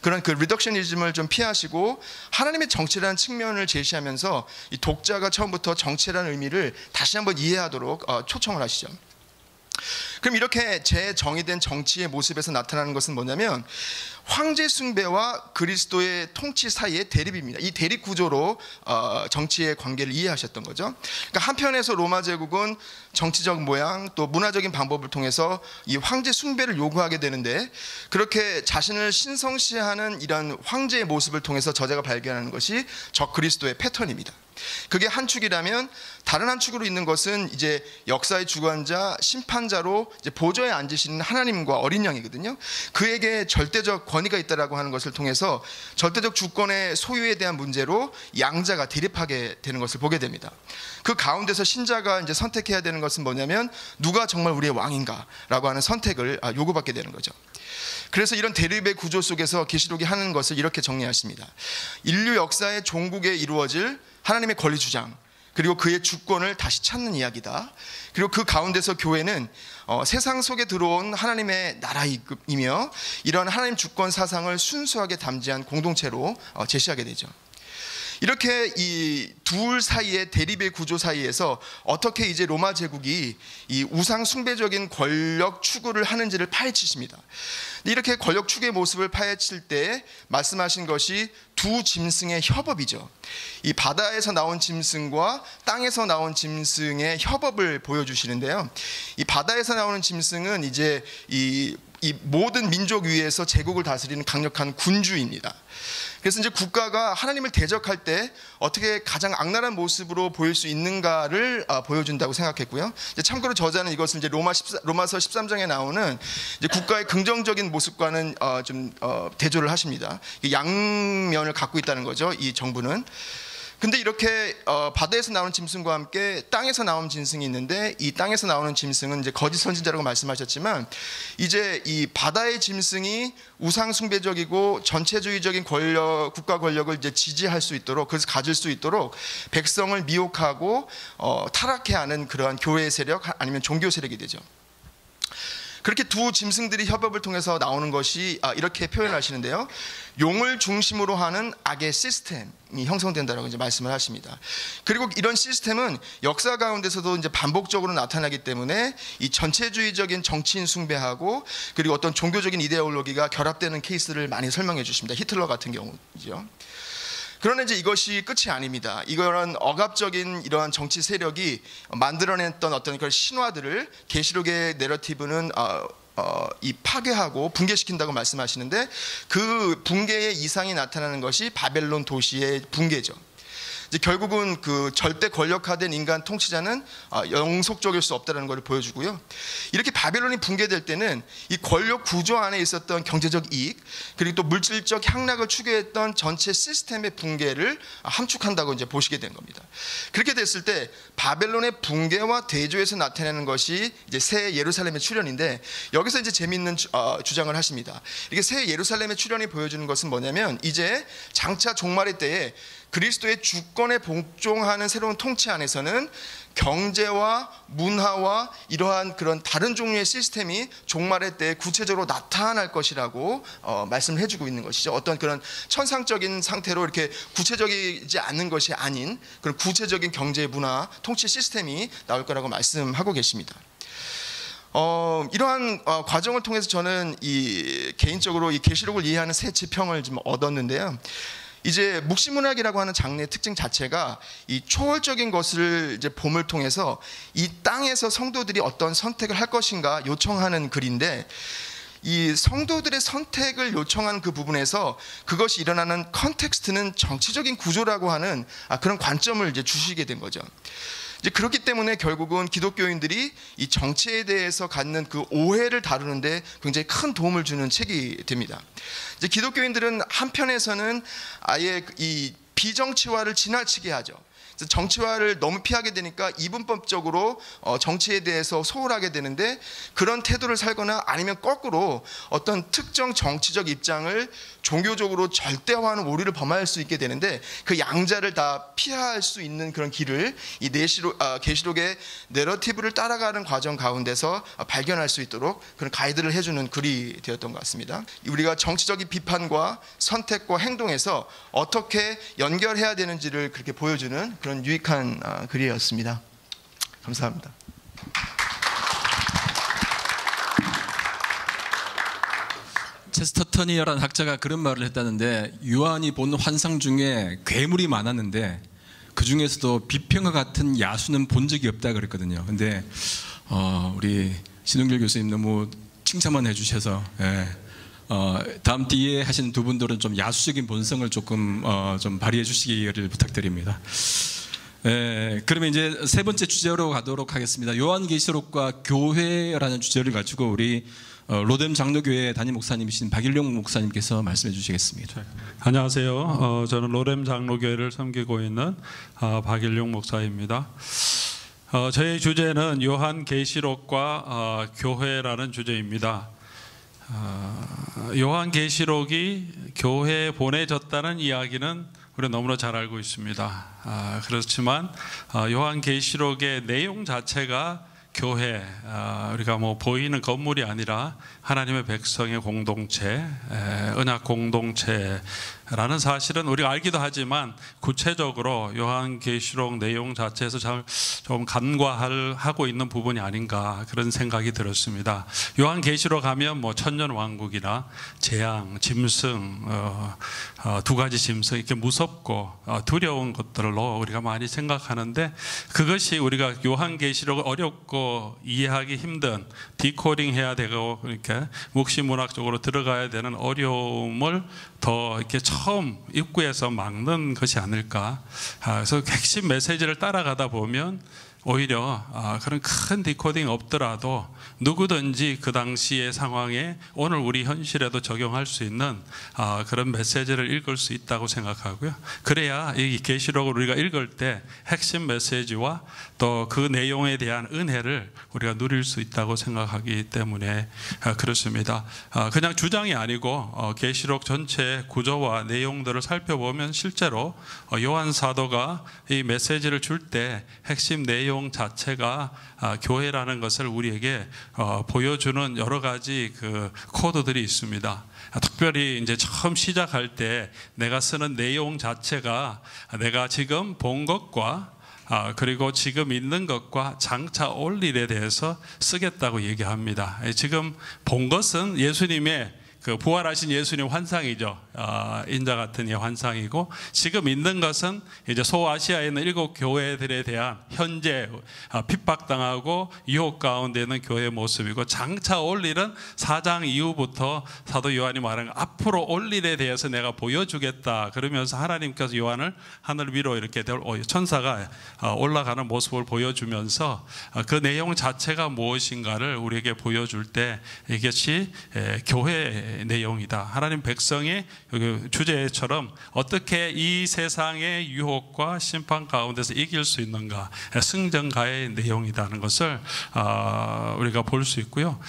그런 그 리덕셔니즘을 좀 피하시고 하나님의 정치라는 측면을 제시하면서 이 독자가 처음부터 정치라는 의미를 다시 한번 이해하도록 초청을 하시죠. 그럼 이렇게 재정의된 정치의 모습에서 나타나는 것은 뭐냐면 황제 숭배와 그리스도의 통치 사이의 대립입니다. 이 대립 구조로 정치의 관계를 이해하셨던 거죠. 그러니까 한편에서 로마 제국은 정치적 모양 또 문화적인 방법을 통해서 이 황제 숭배를 요구하게 되는데, 그렇게 자신을 신성시하는 이런 황제의 모습을 통해서 저자가 발견하는 것이 적 그리스도의 패턴입니다. 그게 한 축이라면, 다른 한 축으로 있는 것은 이제 역사의 주관자, 심판자로 이제 보좌에 앉으시는 하나님과 어린 양이거든요. 그에게 절대적 권위가 있다라고 하는 것을 통해서 절대적 주권의 소유에 대한 문제로 양자가 대립하게 되는 것을 보게 됩니다. 그 가운데서 신자가 이제 선택해야 되는 것은 뭐냐면, 누가 정말 우리의 왕인가라고 하는 선택을 요구받게 되는 거죠. 그래서 이런 대립의 구조 속에서 계시록이 하는 것을 이렇게 정리하십니다. 인류 역사의 종국에 이루어질 하나님의 권리 주장, 그리고 그의 주권을 다시 찾는 이야기다. 그리고 그 가운데서 교회는 세상 속에 들어온 하나님의 나라이며, 이런 하나님 주권 사상을 순수하게 담지한 공동체로 제시하게 되죠. 이렇게 이 둘 사이의 대립의 구조 사이에서 어떻게 이제 로마 제국이 이 우상 숭배적인 권력 추구를 하는지를 파헤치십니다. 이렇게 권력 추구의 모습을 파헤칠 때 말씀하신 것이 두 짐승의 협업이죠. 이 바다에서 나온 짐승과 땅에서 나온 짐승의 협업을 보여주시는데요. 이 바다에서 나오는 짐승은 이제 이 모든 민족 위에서 제국을 다스리는 강력한 군주입니다. 그래서 이제 국가가 하나님을 대적할 때 어떻게 가장 악랄한 모습으로 보일 수 있는가를 보여준다고 생각했고요. 참고로 저자는 이것을 이제 로마서 13장에 나오는 이제 국가의 긍정적인 모습과는 좀 대조를 하십니다. 양면을 갖고 있다는 거죠, 이 정부는. 근데 이렇게 바다에서 나오는 짐승과 함께 땅에서 나오는 짐승이 있는데, 이 땅에서 나오는 짐승은 이제 거짓 선지자라고 말씀하셨지만, 이제 이 바다의 짐승이 우상 숭배적이고 전체주의적인 권력, 국가 권력을 이제 지지할 수 있도록, 그래서 가질 수 있도록 백성을 미혹하고 타락해 하는 그러한 교회 세력 아니면 종교 세력이 되죠. 그렇게 두 짐승들이 협업을 통해서 나오는 것이 이렇게 표현하시는데요. 용을 중심으로 하는 악의 시스템이 형성된다라고 이제 말씀을 하십니다. 그리고 이런 시스템은 역사 가운데서도 이제 반복적으로 나타나기 때문에 이 전체주의적인 정치인 숭배하고 그리고 어떤 종교적인 이데올로기가 결합되는 케이스를 많이 설명해 주십니다. 히틀러 같은 경우죠. 그러나 이제 이것이 끝이 아닙니다. 이런 억압적인 이러한 정치 세력이 만들어냈던 어떤 그런 신화들을 계시록의 내러티브는 이 파괴하고 붕괴시킨다고 말씀하시는데, 그 붕괴의 이상이 나타나는 것이 바벨론 도시의 붕괴죠. 이제 결국은 그 절대 권력화된 인간 통치자는 영속적일 수 없다는 것을 보여주고요. 이렇게 바벨론이 붕괴될 때는 이 권력 구조 안에 있었던 경제적 이익, 그리고 또 물질적 향락을 추구했던 전체 시스템의 붕괴를 함축한다고 이제 보시게 된 겁니다. 그렇게 됐을 때 바벨론의 붕괴와 대조해서 나타내는 것이 이제 새 예루살렘의 출현인데, 여기서 이제 재미있는 주장을 하십니다. 이게 새 예루살렘의 출현이 보여주는 것은 뭐냐면, 이제 장차 종말의 때에 그리스도의 주권에 복종하는 새로운 통치 안에서는 경제와 문화와 이러한 그런 다른 종류의 시스템이 종말의 때 구체적으로 나타날 것이라고 말씀을 해주고 있는 것이죠. 어떤 그런 천상적인 상태로 이렇게 구체적이지 않는 것이 아닌 그런 구체적인 경제, 문화, 통치 시스템이 나올 거라고 말씀하고 계십니다. 이러한 과정을 통해서 저는 개인적으로 이 계시록을 이해하는 새 지평을 좀 얻었는데요. 이제 묵시문학이라고 하는 장르의 특징 자체가 이 초월적인 것을 이제 봄을 통해서 이 땅에서 성도들이 어떤 선택을 할 것인가 요청하는 글인데, 이 성도들의 선택을 요청하는 그 부분에서 그것이 일어나는 컨텍스트는 정치적인 구조라고 하는 그런 관점을 이제 주시게 된 거죠. 이제 그렇기 때문에 결국은 기독교인들이 이 정치에 대해서 갖는 그 오해를 다루는데 굉장히 큰 도움을 주는 책이 됩니다. 이제 기독교인들은 한편에서는 아예 이 비정치화를 지나치게 하죠. 정치화를 너무 피하게 되니까 이분법적으로 정치에 대해서 소홀하게 되는데, 그런 태도를 살거나 아니면 거꾸로 어떤 특정 정치적 입장을 종교적으로 절대화하는 오류를 범할 수 있게 되는데, 그 양자를 다 피할 수 있는 그런 길을 이 계시록의 내러티브를 따라가는 과정 가운데서 발견할 수 있도록 그런 가이드를 해주는 글이 되었던 것 같습니다. 우리가 정치적인 비판과 선택과 행동에서 어떻게 연결해야 되는지를 그렇게 보여주는 그런 유익한 글이었습니다. 감사합니다.
체스터턴이라는 학자가 그런 말을 했다는데, 요한이 본 환상 중에 괴물이 많았는데 그 중에서도 비평과 같은 야수는 본 적이 없다 그랬거든요. 근데 우리 신동길 교수님 너무 칭찬만 해주셔서, 다음 뒤에 하시는 두 분들은 좀 야수적인 본성을 조금 좀 발휘해 주시기를 부탁드립니다. 그러면 이제 세 번째 주제로 가도록 하겠습니다. 요한계시록과 교회라는 주제를 가지고 우리 로뎀 장로교회 담임 목사님이신 박일용 목사님께서 말씀해 주시겠습니다.
안녕하세요. 저는 로뎀 장로교회를 섬기고 있는 박일용 목사입니다. 저희 주제는 요한계시록과 교회라는 주제입니다. 요한계시록이 교회에 보내졌다는 이야기는 우리가 너무나 잘 알고 있습니다. 그렇지만 요한계시록의 내용 자체가 교회, 우리가 뭐 보이는 건물이 아니라 하나님의 백성의 공동체, 언약 공동체라는 사실은 우리가 알기도 하지만 구체적으로 요한계시록 내용 자체에서 좀 간과하고 있는 부분이 아닌가 그런 생각이 들었습니다. 요한계시록 하면 뭐 천년왕국이나 재앙, 짐승, 두 가지 짐승, 이렇게 무섭고 두려운 것들로 우리가 많이 생각하는데, 그것이 우리가 요한계시록을 어렵고 이해하기 힘든, 디코딩 해야 되고 이렇게 묵시문학적으로 들어가야 되는 어려움을 더 이렇게 처음 입구에서 막는 것이 아닐까. 그래서 핵심 메시지를 따라가다 보면 오히려 그런 큰 디코딩 없더라도 누구든지 그 당시의 상황에 오늘 우리 현실에도 적용할 수 있는 그런 메시지를 읽을 수 있다고 생각하고요. 그래야 이 계시록을 우리가 읽을 때 핵심 메시지와 또 그 내용에 대한 은혜를 우리가 누릴 수 있다고 생각하기 때문에 그렇습니다. 그냥 주장이 아니고 계시록 전체 구조와 내용들을 살펴보면 실제로 요한 사도가 이 메시지를 줄 때 핵심 내용 자체가 교회라는 것을 우리에게 보여주는 여러 가지 그 코드들이 있습니다. 특별히 이제 처음 시작할 때 내가 쓰는 내용 자체가 내가 지금 본 것과 그리고 지금 있는 것과 장차 올 일에 대해서 쓰겠다고 얘기합니다. 지금 본 것은 예수님의 그 부활하신 예수님 환상이죠. 인자 같은 이 환상이고, 지금 있는 것은 이제 소아시아에 있는 7 교회들에 대한 현재 핍박당하고 유혹 가운데 있는 교회의 모습이고, 장차 올 일은 4장 이후부터 사도 요한이 말하는 앞으로 올 일에 대해서 내가 보여주겠다 그러면서 하나님께서 요한을 하늘 위로 이렇게 천사가 올라가는 모습을 보여주면서 그 내용 자체가 무엇인가를 우리에게 보여줄 때 이것이 교회 내용이다. 하나님 백성의 주제처럼 어떻게 이 세상의 유혹과 심판 가운데서 이길 수 있는가, 승전가의 내용이라는 것을 우리가 볼 수 있고요.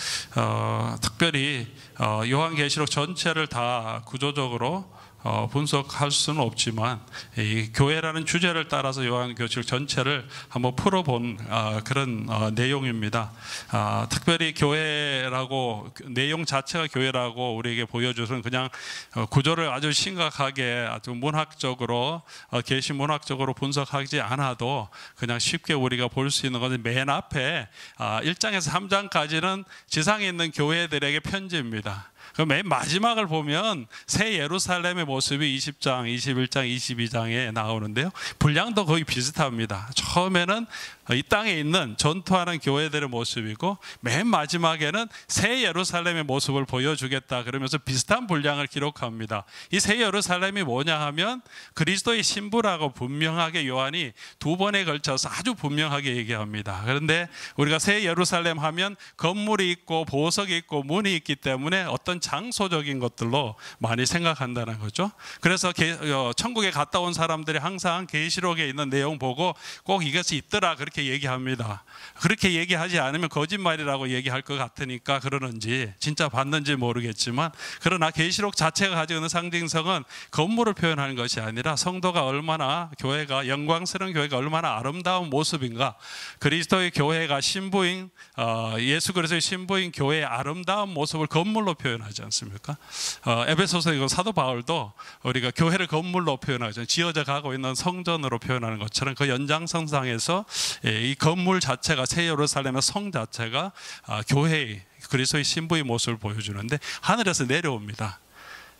특별히 요한계시록 전체를 다 구조적으로 분석할 수는 없지만 이 교회라는 주제를 따라서 요한계시록 전체를 한번 풀어본 그런 내용입니다. 특별히 교회라고, 내용 자체가 교회라고 우리에게 보여줘서는 그냥 구조를 아주 심각하게 아주 문학적으로 계시 문학적으로 분석하지 않아도 그냥 쉽게 우리가 볼 수 있는 것은 맨 앞에 1장에서 3장까지는 지상에 있는 교회들에게 편지입니다. 그 맨 마지막을 보면 새 예루살렘의 모습이 20장, 21장, 22장에 나오는데요. 분량도 거의 비슷합니다. 처음에는 이 땅에 있는 전투하는 교회들의 모습이고, 맨 마지막에는 새 예루살렘의 모습을 보여주겠다 그러면서 비슷한 분량을 기록합니다. 이 새 예루살렘이 뭐냐 하면 그리스도의 신부라고 분명하게 요한이 2번에 걸쳐서 아주 분명하게 얘기합니다. 그런데 우리가 새 예루살렘 하면 건물이 있고 보석이 있고 문이 있기 때문에 어떤 장소적인 것들로 많이 생각한다는 거죠. 그래서 천국에 갔다 온 사람들이 항상 계시록에 있는 내용 보고 꼭 이것이 있더라 그렇게 얘기합니다. 그렇게 얘기하지 않으면 거짓말이라고 얘기할 것 같으니까 그러는지 진짜 봤는지 모르겠지만, 그러나 계시록 자체가 가지고 있는 상징성은 건물을 표현하는 것이 아니라 성도가 얼마나, 교회가, 영광스러운 교회가 얼마나 아름다운 모습인가, 그리스도의 교회가 신부인 예수 그리스도의 신부인 교회의 아름다운 모습을 건물로 표현하지 않습니까? 에베소서 이거 사도 바울도 우리가 교회를 건물로 표현하죠. 지어져 가고 있는 성전으로 표현하는 것처럼 그 연장선상에서 이 건물 자체가, 새 예루살렘의 성 자체가 교회의 그리스도의 신부의 모습을 보여주는데 하늘에서 내려옵니다.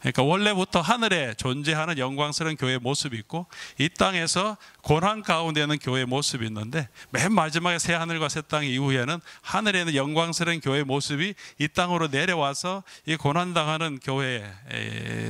그러니까 원래부터 하늘에 존재하는 영광스러운 교회의 모습이 있고 이 땅에서 고난 가운데는 교회의 모습이 있는데 맨 마지막에 새 하늘과 새 땅 이후에는 하늘에 있는 영광스러운 교회의 모습이 이 땅으로 내려와서 이 고난당하는 교회,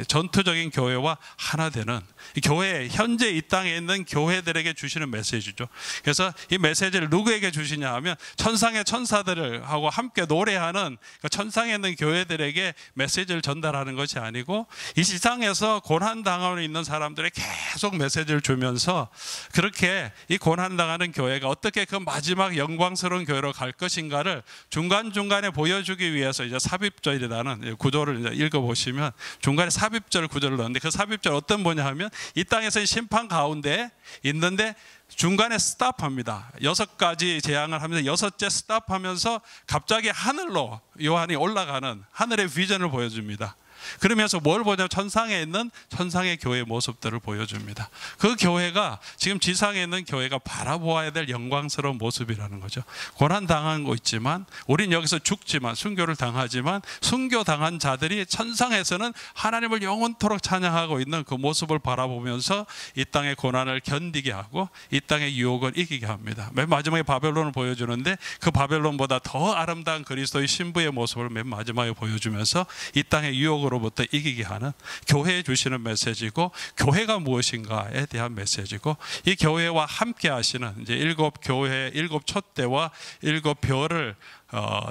전투적인 교회와 하나 되는 이 교회, 현재 이 땅에 있는 교회들에게 주시는 메시지죠. 그래서 이 메시지를 누구에게 주시냐 하면 천상의 천사들하고 함께 노래하는 천상에 있는 교회들에게 메시지를 전달하는 것이 아니고 이 세상에서 고난당하고 있는 사람들에게 계속 메시지를 주면서 그렇게 이 고난당하는 교회가 어떻게 그 마지막 영광스러운 교회로 갈 것인가를 중간중간에 보여주기 위해서 이제 삽입절이라는 구조를 이제 읽어보시면 중간에 삽입절 구조를 넣는데 그 삽입절 어떤 뭐냐 하면 이 땅에서의 심판 가운데 있는데 중간에 스탑합니다. 6가지 재앙을 하면서 6째 스탑하면서 갑자기 하늘로 요한이 올라가는 하늘의 비전을 보여줍니다. 그러면서 뭘 보냐면 천상에 있는 천상의 교회의 모습들을 보여줍니다. 그 교회가 지금 지상에 있는 교회가 바라보아야 될 영광스러운 모습이라는 거죠. 고난당한 거 있지만 우린 여기서 죽지만 순교를 당하지만 순교당한 자들이 천상에서는 하나님을 영원토록 찬양하고 있는 그 모습을 바라보면서 이 땅의 고난을 견디게 하고 이 땅의 유혹을 이기게 합니다. 맨 마지막에 바벨론을 보여주는데 그 바벨론보다 더 아름다운 그리스도의 신부의 모습을 맨 마지막에 보여주면서 이 땅의 유혹을 로부터 이기게 하는 교회에 주시는 메시지고 교회가 무엇인가에 대한 메시지고 이 교회와 함께 하시는 이제 7교회 7촛대와 7별을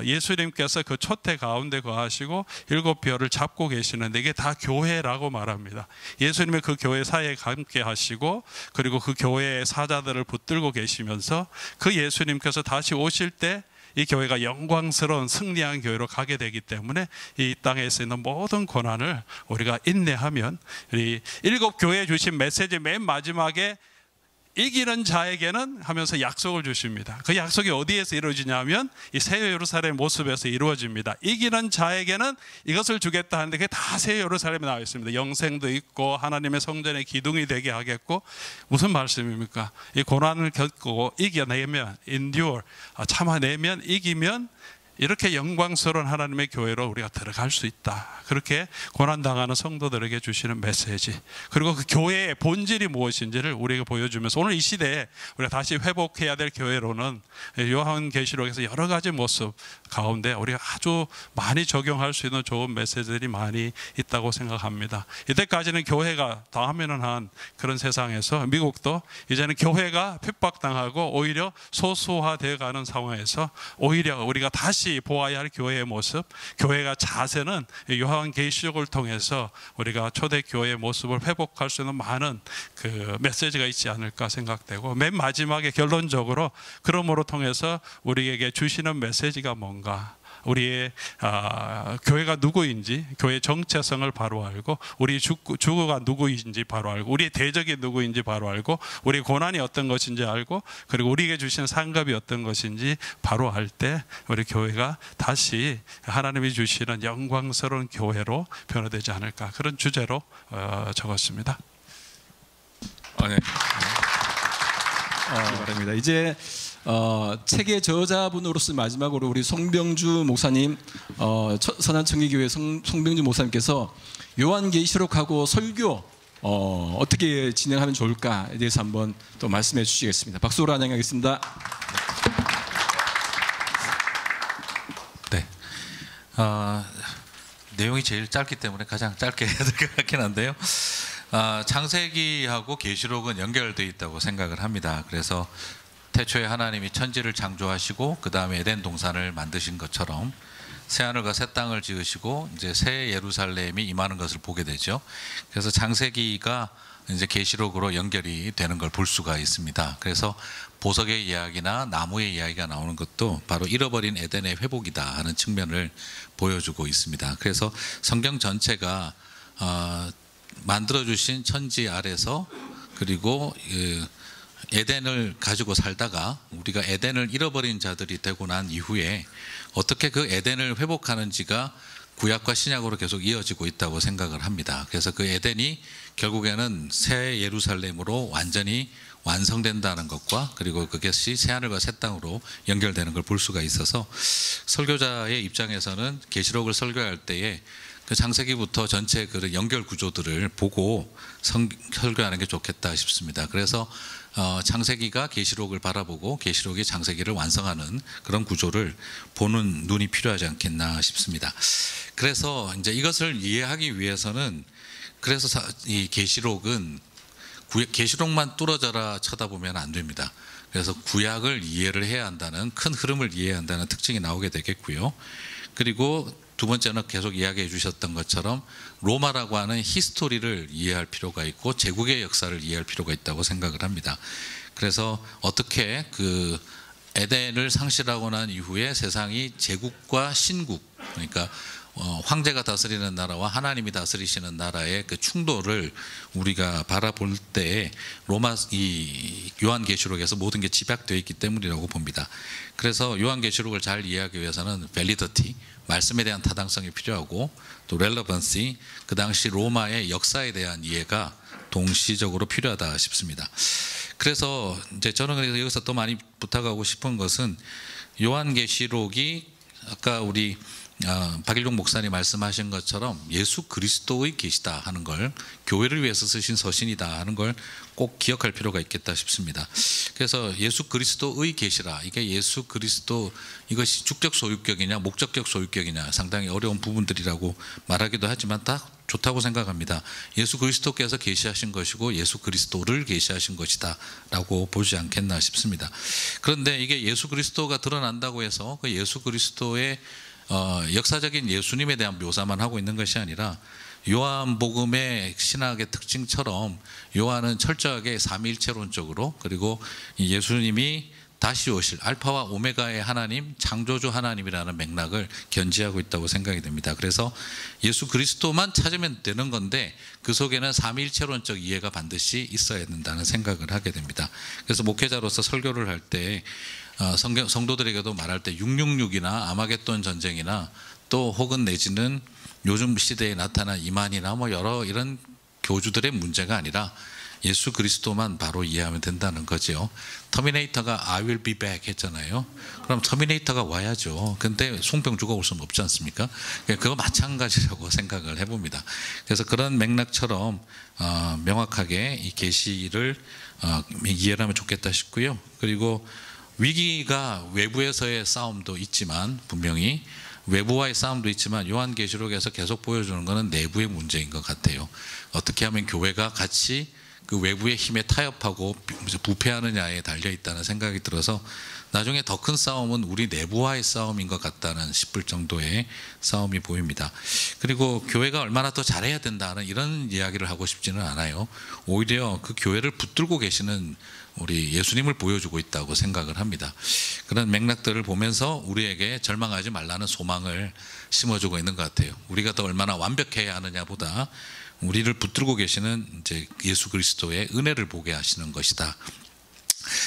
예수님께서 그 촛대 가운데 거하시고 7별을 잡고 계시는데 이게 다 교회라고 말합니다. 예수님의 그 교회 사이에 함께 하시고 그리고 그 교회의 사자들을 붙들고 계시면서 그 예수님께서 다시 오실 때 이 교회가 영광스러운 승리한 교회로 가게 되기 때문에 이 땅에서 있는 모든 고난을 우리가 인내하면 우리 7교회에 주신 메시지 맨 마지막에 이기는 자에게는 하면서 약속을 주십니다. 그 약속이 어디에서 이루어지냐면 이 새 예루살렘 모습에서 이루어집니다. 이기는 자에게는 이것을 주겠다 하는데 그게 다 새 예루살렘에 나와 있습니다. 영생도 있고 하나님의 성전의 기둥이 되게 하겠고 무슨 말씀입니까? 이 고난을 겪고 이겨내면 endure, 참아내면 이기면 이렇게 영광스러운 하나님의 교회로 우리가 들어갈 수 있다. 그렇게 고난당하는 성도들에게 주시는 메시지, 그리고 그 교회의 본질이 무엇인지를 우리에게 보여주면서 오늘 이 시대에 우리가 다시 회복해야 될 교회로는 요한계시록에서 여러 가지 모습 가운데 우리가 아주 많이 적용할 수 있는 좋은 메시지들이 많이 있다고 생각합니다. 이때까지는 교회가 당하면은 한 그런 세상에서 미국도 이제는 교회가 핍박당하고 오히려 소수화되어 가는 상황에서 오히려 우리가 다시 보아야 할 교회의 모습, 교회가 자세는 요한계시록을 통해서 우리가 초대교회의 모습을 회복할 수 있는 많은 그 메시지가 있지 않을까 생각되고, 맨 마지막에 결론적으로 그러므로 통해서 우리에게 주시는 메시지가 뭔가, 우리의 교회가 누구인지, 교회의 정체성을 바로 알고, 우리 주구가 누구인지 바로 알고, 우리의 대적이 누구인지 바로 알고, 우리의 고난이 어떤 것인지 알고, 그리고 우리에게 주신 상급이 어떤 것인지 바로 알 때 우리 교회가 다시 하나님이 주시는 영광스러운 교회로 변화되지 않을까, 그런 주제로 적었습니다.
네. 바랍니다. 이제 책의 저자분으로서 마지막으로 우리 송병주 목사님, 선한청기교회 송병주 목사님께서 요한계시록하고 설교 어떻게 진행하면 좋을까에 대해서 한번 또 말씀해 주시겠습니다. 박수로 환영하겠습니다.
네. 내용이 제일 짧기 때문에 가장 짧게 해야 될 것 같긴 한데요. 창세기하고 계시록은 연결되어 있다고 생각을 합니다. 그래서 태초에 하나님이 천지를 창조하시고 그 다음에 에덴 동산을 만드신 것처럼 새 하늘과 새 땅을 지으시고 이제 새 예루살렘이 임하는 것을 보게 되죠. 그래서 창세기가 이제 계시록으로 연결이 되는 걸 볼 수가 있습니다. 그래서 보석의 이야기나 나무의 이야기가 나오는 것도 바로 잃어버린 에덴의 회복이다 하는 측면을 보여주고 있습니다. 그래서 성경 전체가 만들어주신 천지 아래서, 그리고 에덴을 가지고 살다가 우리가 에덴을 잃어버린 자들이 되고 난 이후에 어떻게 그 에덴을 회복하는지가 구약과 신약으로 계속 이어지고 있다고 생각을 합니다. 그래서 그 에덴이 결국에는 새 예루살렘으로 완전히 완성된다는 것과 그리고 그것이 새하늘과 새 땅으로 연결되는 걸 볼 수가 있어서 설교자의 입장에서는 계시록을 설교할 때에 그 창세기부터 전체 그 연결 구조들을 보고 설교하는 게 좋겠다 싶습니다. 그래서 창세기가 계시록을 바라보고 계시록이 창세기를 완성하는 그런 구조를 보는 눈이 필요하지 않겠나 싶습니다. 그래서 이제 이것을 이해하기 위해서는 그래서 이 계시록은 계시록만 뚫어져라 쳐다보면 안 됩니다. 그래서 구약을 이해를 해야 한다는 큰 흐름을 이해해야 한다는 특징이 나오게 되겠고요. 그리고 두 번째는 계속 이야기해 주셨던 것처럼 로마라고 하는 히스토리를 이해할 필요가 있고 제국의 역사를 이해할 필요가 있다고 생각을 합니다. 그래서 어떻게 그 에덴을 상실하고 난 이후에 세상이 제국과 신국, 그러니까 황제가 다스리는 나라와 하나님이 다스리시는 나라의 그 충돌을 우리가 바라볼 때 이 요한계시록에서 모든 게 집약되어 있기 때문이라고 봅니다. 그래서 요한계시록을 잘 이해하기 위해서는 validity, 말씀에 대한 타당성이 필요하고 또 relevancy, 그 당시 로마의 역사에 대한 이해가 동시적으로 필요하다 싶습니다. 그래서 이제 저는 그래서 여기서 또 많이 부탁하고 싶은 것은 요한계시록이 아까 우리 박일종 목사님 말씀하신 것처럼 예수 그리스도의 계시다 하는 걸, 교회를 위해서 쓰신 서신이다 하는 걸 꼭 기억할 필요가 있겠다 싶습니다. 그래서 예수 그리스도의 계시라, 이게 예수 그리스도, 이것이 주격 소유격이냐 목적격 소유격이냐 상당히 어려운 부분들이라고 말하기도 하지만 다 좋다고 생각합니다. 예수 그리스도께서 계시하신 것이고 예수 그리스도를 계시하신 것이다 라고 보지 않겠나 싶습니다. 그런데 이게 예수 그리스도가 드러난다고 해서 그 예수 그리스도의 역사적인 예수님에 대한 묘사만 하고 있는 것이 아니라 요한복음의 신학의 특징처럼 요한은 철저하게 삼위일체론적으로, 그리고 예수님이 다시 오실 알파와 오메가의 하나님, 창조주 하나님이라는 맥락을 견지하고 있다고 생각이 됩니다. 그래서 예수 그리스도만 찾으면 되는 건데 그 속에는 삼위일체론적 이해가 반드시 있어야 된다는 생각을 하게 됩니다. 그래서 목회자로서 설교를 할 때 성도들에게도 말할 때 666이나 아마겟돈 전쟁이나 또 혹은 내지는 요즘 시대에 나타난 이만이나 뭐 여러 이런 교주들의 문제가 아니라 예수 그리스도만 바로 이해하면 된다는 거죠. 터미네이터가 I will be back 했잖아요. 그럼 터미네이터가 와야죠. 근데 송병주가 올 수는 없지 않습니까? 그거 마찬가지라고 생각을 해봅니다. 그래서 그런 맥락처럼 명확하게 이 계시를 이해를 하면 좋겠다 싶고요. 그리고 위기가 외부에서의 싸움도 있지만, 분명히 외부와의 싸움도 있지만 요한계시록에서 계속 보여주는 것은 내부의 문제인 것 같아요. 어떻게 하면 교회가 같이 그 외부의 힘에 타협하고 부패하느냐에 달려있다는 생각이 들어서 나중에 더 큰 싸움은 우리 내부와의 싸움인 것 같다는 싶을 정도의 싸움이 보입니다. 그리고 교회가 얼마나 더 잘해야 된다는 이런 이야기를 하고 싶지는 않아요. 오히려 그 교회를 붙들고 계시는 우리 예수님을 보여주고 있다고 생각을 합니다. 그런 맥락들을 보면서 우리에게 절망하지 말라는 소망을 심어주고 있는 것 같아요. 우리가 더 얼마나 완벽해야 하느냐보다 우리를 붙들고 계시는 이제 예수 그리스도의 은혜를 보게 하시는 것이다.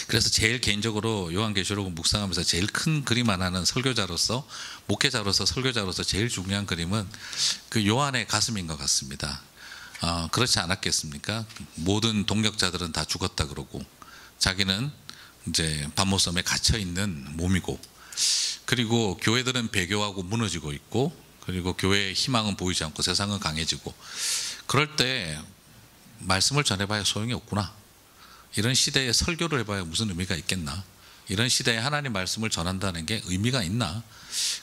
그래서 제일 개인적으로 요한계시록을 묵상하면서 제일 큰 그림 하나는 설교자로서, 목회자로서, 설교자로서 제일 중요한 그림은 그 요한의 가슴인 것 같습니다. 그렇지 않았겠습니까? 모든 동역자들은 다 죽었다 그러고 자기는 이제 밤모섬에 갇혀 있는 몸이고, 그리고 교회들은 배교하고 무너지고 있고, 그리고 교회의 희망은 보이지 않고 세상은 강해지고, 그럴 때 말씀을 전해봐야 소용이 없구나, 이런 시대에 설교를 해봐야 무슨 의미가 있겠나, 이런 시대에 하나님 말씀을 전한다는 게 의미가 있나,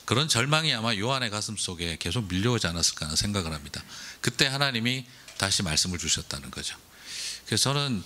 그런 절망이 아마 요한의 가슴 속에 계속 밀려오지 않았을까 하는 생각을 합니다. 그때 하나님이 다시 말씀을 주셨다는 거죠. 그래서 저는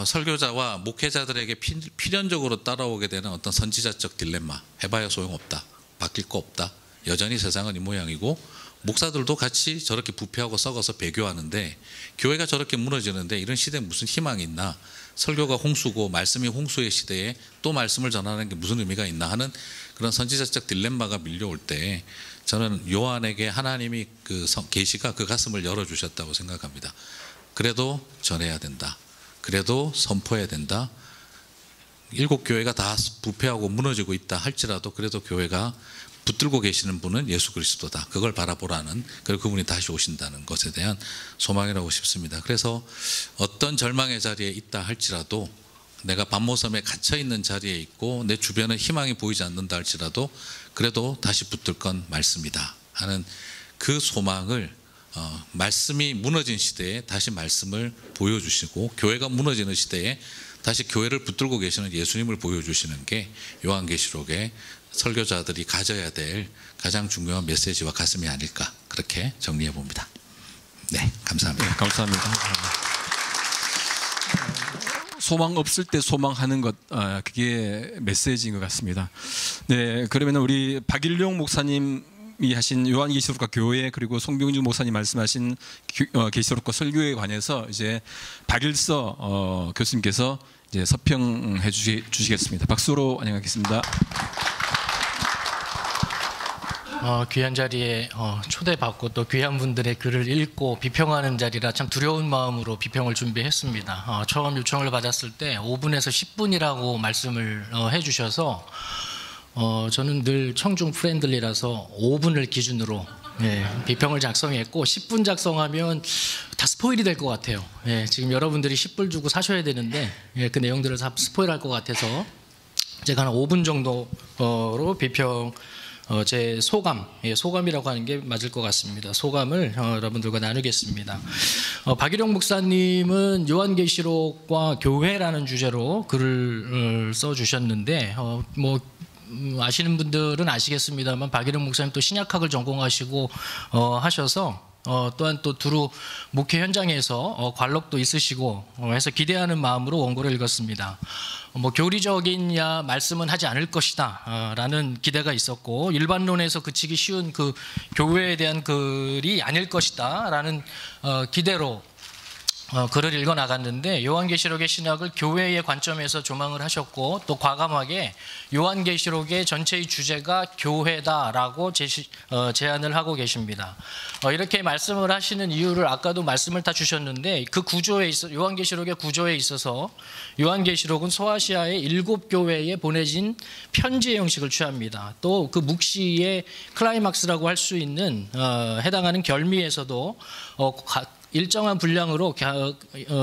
설교자와 목회자들에게 필연적으로 따라오게 되는 어떤 선지자적 딜레마, 해봐야 소용없다, 바뀔 거 없다, 여전히 세상은 이 모양이고, 목사들도 같이 저렇게 부패하고 썩어서 배교하는데 교회가 저렇게 무너지는데 이런 시대에 무슨 희망이 있나, 설교가 홍수고 말씀이 홍수의 시대에 또 말씀을 전하는 게 무슨 의미가 있나 하는 그런 선지자적 딜레마가 밀려올 때 저는 요한에게 하나님이 그 계시가 그 가슴을 열어주셨다고 생각합니다. 그래도 전해야 된다, 그래도 선포해야 된다, 일곱 교회가 다 부패하고 무너지고 있다 할지라도 그래도 교회가 붙들고 계시는 분은 예수 그리스도다. 그걸 바라보라는, 그리고 그분이 다시 오신다는 것에 대한 소망이라고 싶습니다. 그래서 어떤 절망의 자리에 있다 할지라도, 내가 밤모섬에 갇혀 있는 자리에 있고 내 주변에 희망이 보이지 않는다 할지라도 그래도 다시 붙들 건 말씀이다 하는 그 소망을, 말씀이 무너진 시대에 다시 말씀을 보여주시고, 교회가 무너지는 시대에 다시 교회를 붙들고 계시는 예수님을 보여주시는 게 요한계시록의 설교자들이 가져야 될 가장 중요한 메시지와 가슴이 아닐까, 그렇게 정리해 봅니다. 네, 감사합니다.
네, 감사합니다. 소망 없을 때 소망하는 것, 그게 메시지인 것 같습니다. 네, 그러면 우리 박일용 목사님이 하신 요한계시록과 교회, 그리고 송병주 목사님 말씀하신 계시록과 설교에 관해서 이제 박일서 교수님께서 이제 서평해 주시겠습니다. 박수로 환영하겠습니다.
귀한 자리에 초대받고 또 귀한 분들의 글을 읽고 비평하는 자리라 참 두려운 마음으로 비평을 준비했습니다. 처음 요청을 받았을 때 5분에서 10분이라고 말씀을 해주셔서 저는 늘 청중 프렌들리라서 5분을 기준으로 비평을 작성했고, 10분 작성하면 다 스포일이 될 것 같아요. 지금 여러분들이 10불 주고 사셔야 되는데 그 내용들을 다 스포일할 것 같아서 제가 한 5분 정도로 비평, 제 소감이라고 하는 게 맞을 것 같습니다. 소감을 여러분들과 나누겠습니다. 박일용 목사님은 요한계시록과 교회라는 주제로 글을 써주셨는데, 아시는 분들은 아시겠습니다만 박일용 목사님 또 신약학을 전공하시고 하셔서 또한 또 두루 목회 현장에서 관록도 있으시고 해서 기대하는 마음으로 원고를 읽었습니다. 교리적인 말씀은 하지 않을 것이다 라는 기대가 있었고, 일반론에서 그치기 쉬운 그 교회에 대한 글이 아닐 것이다 라는 기대로 글을 읽어 나갔는데, 요한계시록의 신학을 교회의 관점에서 조망을 하셨고, 또 과감하게 요한계시록의 전체의 주제가 교회다라고 제안을 하고 계십니다. 이렇게 말씀을 하시는 이유를 아까도 말씀을 다 주셨는데, 그 구조에 있어, 요한계시록의 구조에 있어서 요한계시록은 소아시아의 7교회에 보내진 편지의 형식을 취합니다. 또 그 묵시의 클라이막스라고 할 수 있는 해당하는 결미에서도 일정한 분량으로,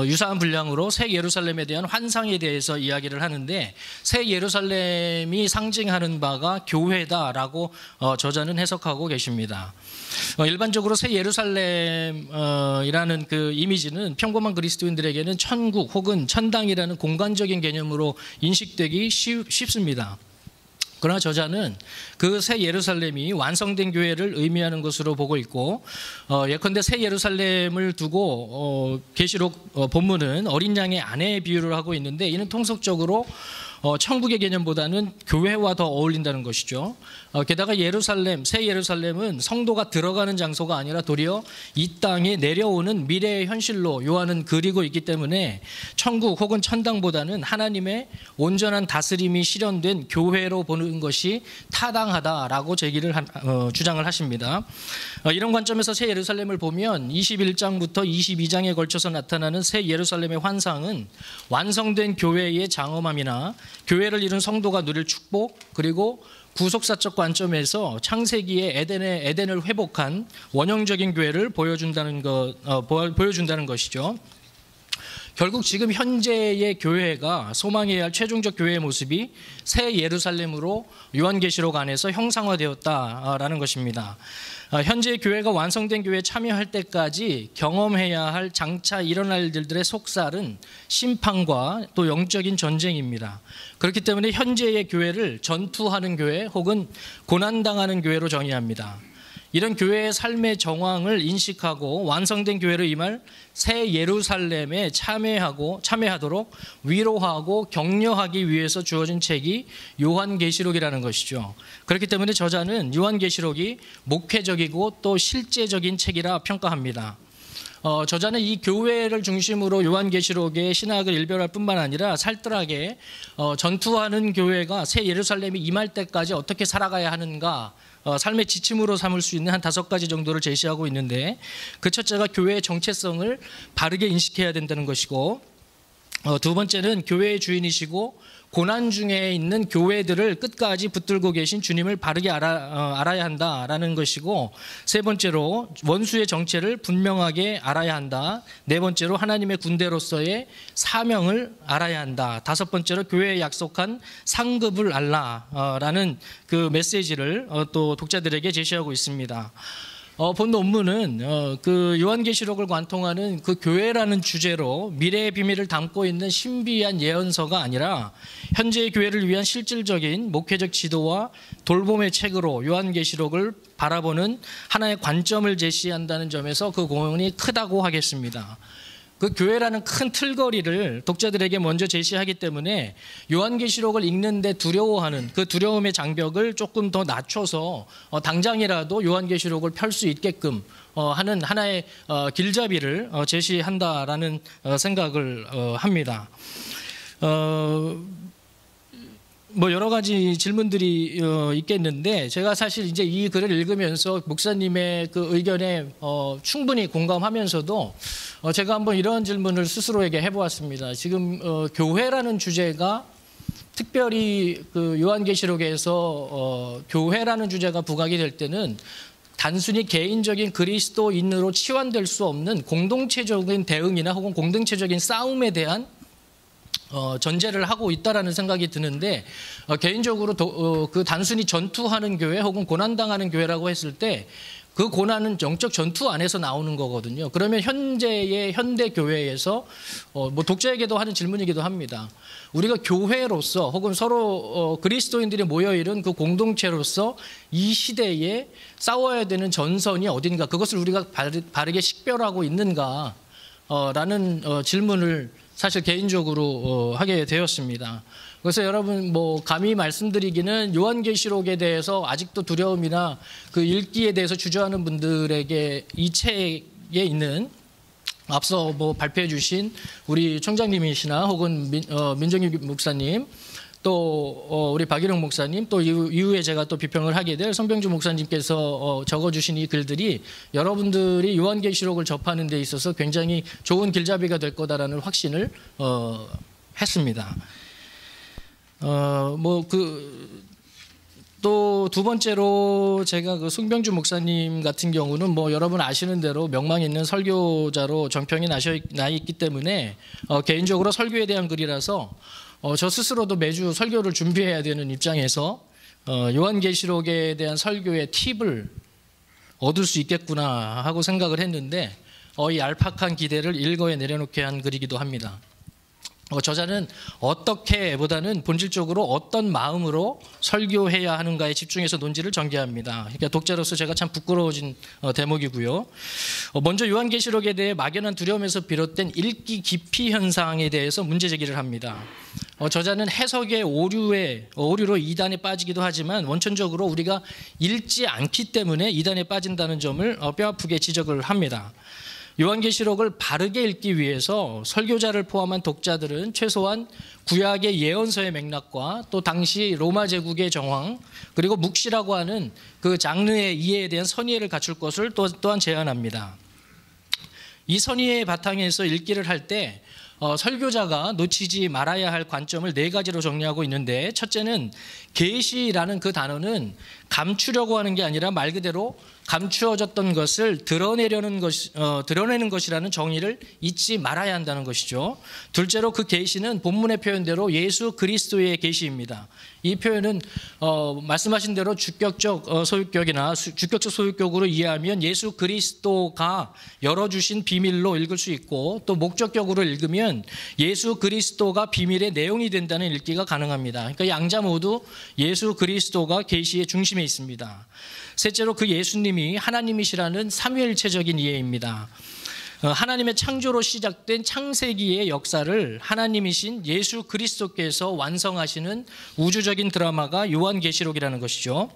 유사한 분량으로 새 예루살렘에 대한 환상에 대해서 이야기를 하는데, 새 예루살렘이 상징하는 바가 교회다라고 저자는 해석하고 계십니다. 일반적으로 새 예루살렘이라는 그 이미지는 평범한 그리스도인들에게는 천국 혹은 천당이라는 공간적인 개념으로 인식되기 쉽습니다. 그러나 저자는 그 새 예루살렘이 완성된 교회를 의미하는 것으로 보고 있고, 예컨대 새 예루살렘을 두고 계시록 본문은 어린 양의 아내의 비유를 하고 있는데, 이는 통속적으로 천국의 개념보다는 교회와 더 어울린다는 것이죠. 게다가 예루살렘, 새 예루살렘은 성도가 들어가는 장소가 아니라 도리어 이 땅에 내려오는 미래의 현실로 요한은 그리고 있기 때문에 천국 혹은 천당보다는 하나님의 온전한 다스림이 실현된 교회로 보는 것이 타당하다라고 주장을 하십니다. 이런 관점에서 새 예루살렘을 보면 21장부터 22장에 걸쳐서 나타나는 새 예루살렘의 환상은 완성된 교회의 장엄함이나 교회를 이룬 성도가 누릴 축복, 그리고 구속사적 관점에서 창세기의 에덴을 회복한 원형적인 교회를 보여준다는 것이죠. 결국 지금 현재의 교회가 소망해야 할 최종적 교회의 모습이 새 예루살렘으로 요한계시록 안에서 형상화되었다라는 것입니다. 현재 교회가 완성된 교회에 참여할 때까지 경험해야 할 장차 일어날 일들의 속살은 심판과 또 영적인 전쟁입니다. 그렇기 때문에 현재의 교회를 전투하는 교회 혹은 고난당하는 교회로 정의합니다. 이런 교회의 삶의 정황을 인식하고 완성된 교회로 임할 새 예루살렘에 참여하도록 위로하고 격려하기 위해서 주어진 책이 요한계시록이라는 것이죠. 그렇기 때문에 저자는 요한계시록이 목회적이고 또 실제적인 책이라 평가합니다. 저자는 이 교회를 중심으로 요한계시록의 신학을 일별할 뿐만 아니라 살뜰하게 전투하는 교회가 새 예루살렘이 임할 때까지 어떻게 살아가야 하는가, 삶의 지침으로 삼을 수 있는 한 5가지 정도를 제시하고 있는데, 그 첫째가 교회의 정체성을 바르게 인식해야 된다는 것이고, 두 번째는 교회의 주인이시고 고난 중에 있는 교회들을 끝까지 붙들고 계신 주님을 바르게 알아야 한다라는 것이고, 세 번째로 원수의 정체를 분명하게 알아야 한다. 네 번째로 하나님의 군대로서의 사명을 알아야 한다. 다섯 번째로 교회에 약속한 상급을 알라라는 그 메시지를 또 독자들에게 제시하고 있습니다. 본 논문은 그 요한계시록을 관통하는 그 교회라는 주제로 미래의 비밀을 담고 있는 신비한 예언서가 아니라 현재의 교회를 위한 실질적인 목회적 지도와 돌봄의 책으로 요한계시록을 바라보는 하나의 관점을 제시한다는 점에서 그 공헌이 크다고 하겠습니다. 그 교회라는 큰 틀거리를 독자들에게 먼저 제시하기 때문에 요한계시록을 읽는데 두려워하는 그 두려움의 장벽을 조금 더 낮춰서 당장이라도 요한계시록을 펼 수 있게끔 하는 하나의 길잡이를 제시한다라는 생각을 합니다. 뭐 여러 가지 질문들이 있겠는데, 제가 사실 이제 이 글을 읽으면서 목사님의 그 의견에 충분히 공감하면서도 제가 한번 이런 질문을 스스로에게 해보았습니다. 지금 교회라는 주제가 특별히 그 요한계시록에서 교회라는 주제가 부각이 될 때는 단순히 개인적인 그리스도인으로 치환될 수 없는 공동체적인 대응이나 혹은 공동체적인 싸움에 대한 전제를 하고 있다라는 생각이 드는데, 개인적으로 그 단순히 전투하는 교회 혹은 고난당하는 교회라고 했을 때 그 고난은 영적 전투 안에서 나오는 거거든요. 그러면 현재의 현대 교회에서 뭐 독자에게도 하는 질문이기도 합니다. 우리가 교회로서 혹은 서로 그리스도인들이 모여있는 그 공동체로서 이 시대에 싸워야 되는 전선이 어딘가, 그것을 우리가 바르게 식별하고 있는가 라는 질문을 사실 개인적으로 하게 되었습니다. 그래서 여러분 뭐 감히 말씀드리기는 요한계시록에 대해서 아직도 두려움이나 그 읽기에 대해서 주저하는 분들에게 이 책에 있는 앞서 뭐 발표해 주신 우리 총장님이시나 혹은 민정희 목사님, 또 우리 박일영 목사님, 또 이후에 제가 또 비평을 하게 될 성병주 목사님께서 적어주신 이 글들이 여러분들이 요한계시록을 접하는 데 있어서 굉장히 좋은 길잡이가 될 거다라는 확신을 했습니다. 또 두 번째로 제가 그 송병주 목사님 같은 경우는 뭐 여러분 아시는 대로 명망 있는 설교자로 정평이 나 있기 때문에 개인적으로 설교에 대한 글이라서 저 스스로도 매주 설교를 준비해야 되는 입장에서 요한계시록에 대한 설교의 팁을 얻을 수 있겠구나 하고 생각을 했는데 이 얄팍한 기대를 일거에 내려놓게 한 글이기도 합니다. 저자는 어떻게 보다는 본질적으로 어떤 마음으로 설교해야 하는가에 집중해서 논지를 전개합니다. 그러니까 독자로서 제가 참 부끄러워진 대목이고요. 먼저 요한계시록에 대해 막연한 두려움에서 비롯된 읽기 기피 현상에 대해서 문제 제기를 합니다. 저자는 해석의 오류로 이단에 빠지기도 하지만 원천적으로 우리가 읽지 않기 때문에 이단에 빠진다는 점을 뼈아프게 지적을 합니다. 요한계시록을 바르게 읽기 위해서 설교자를 포함한 독자들은 최소한 구약의 예언서의 맥락과 또 당시 로마 제국의 정황, 그리고 묵시라고 하는 그 장르의 이해에 대한 선의를 갖출 것을 또한 제안합니다. 이 선의의 바탕에서 읽기를 할 때 설교자가 놓치지 말아야 할 관점을 네 가지로 정리하고 있는데, 첫째는 계시라는 그 단어는 감추려고 하는 게 아니라 말 그대로 감추어졌던 것을 드러내는 것이라는 정의를 잊지 말아야 한다는 것이죠. 둘째로 그 계시는 본문의 표현대로 예수 그리스도의 계시입니다. 이 표현은 말씀하신 대로 주격적 소유격이나 주격적 소유격으로 이해하면 예수 그리스도가 열어주신 비밀로 읽을 수 있고, 또 목적격으로 읽으면 예수 그리스도가 비밀의 내용이 된다는 읽기가 가능합니다. 그러니까 양자 모두 예수 그리스도가 계시의 중심에 있습니다. 셋째로 그 예수님이 하나님이시라는 삼위일체적인 이해입니다. 하나님의 창조로 시작된 창세기의 역사를 하나님이신 예수 그리스도께서 완성하시는 우주적인 드라마가 요한계시록이라는 것이죠.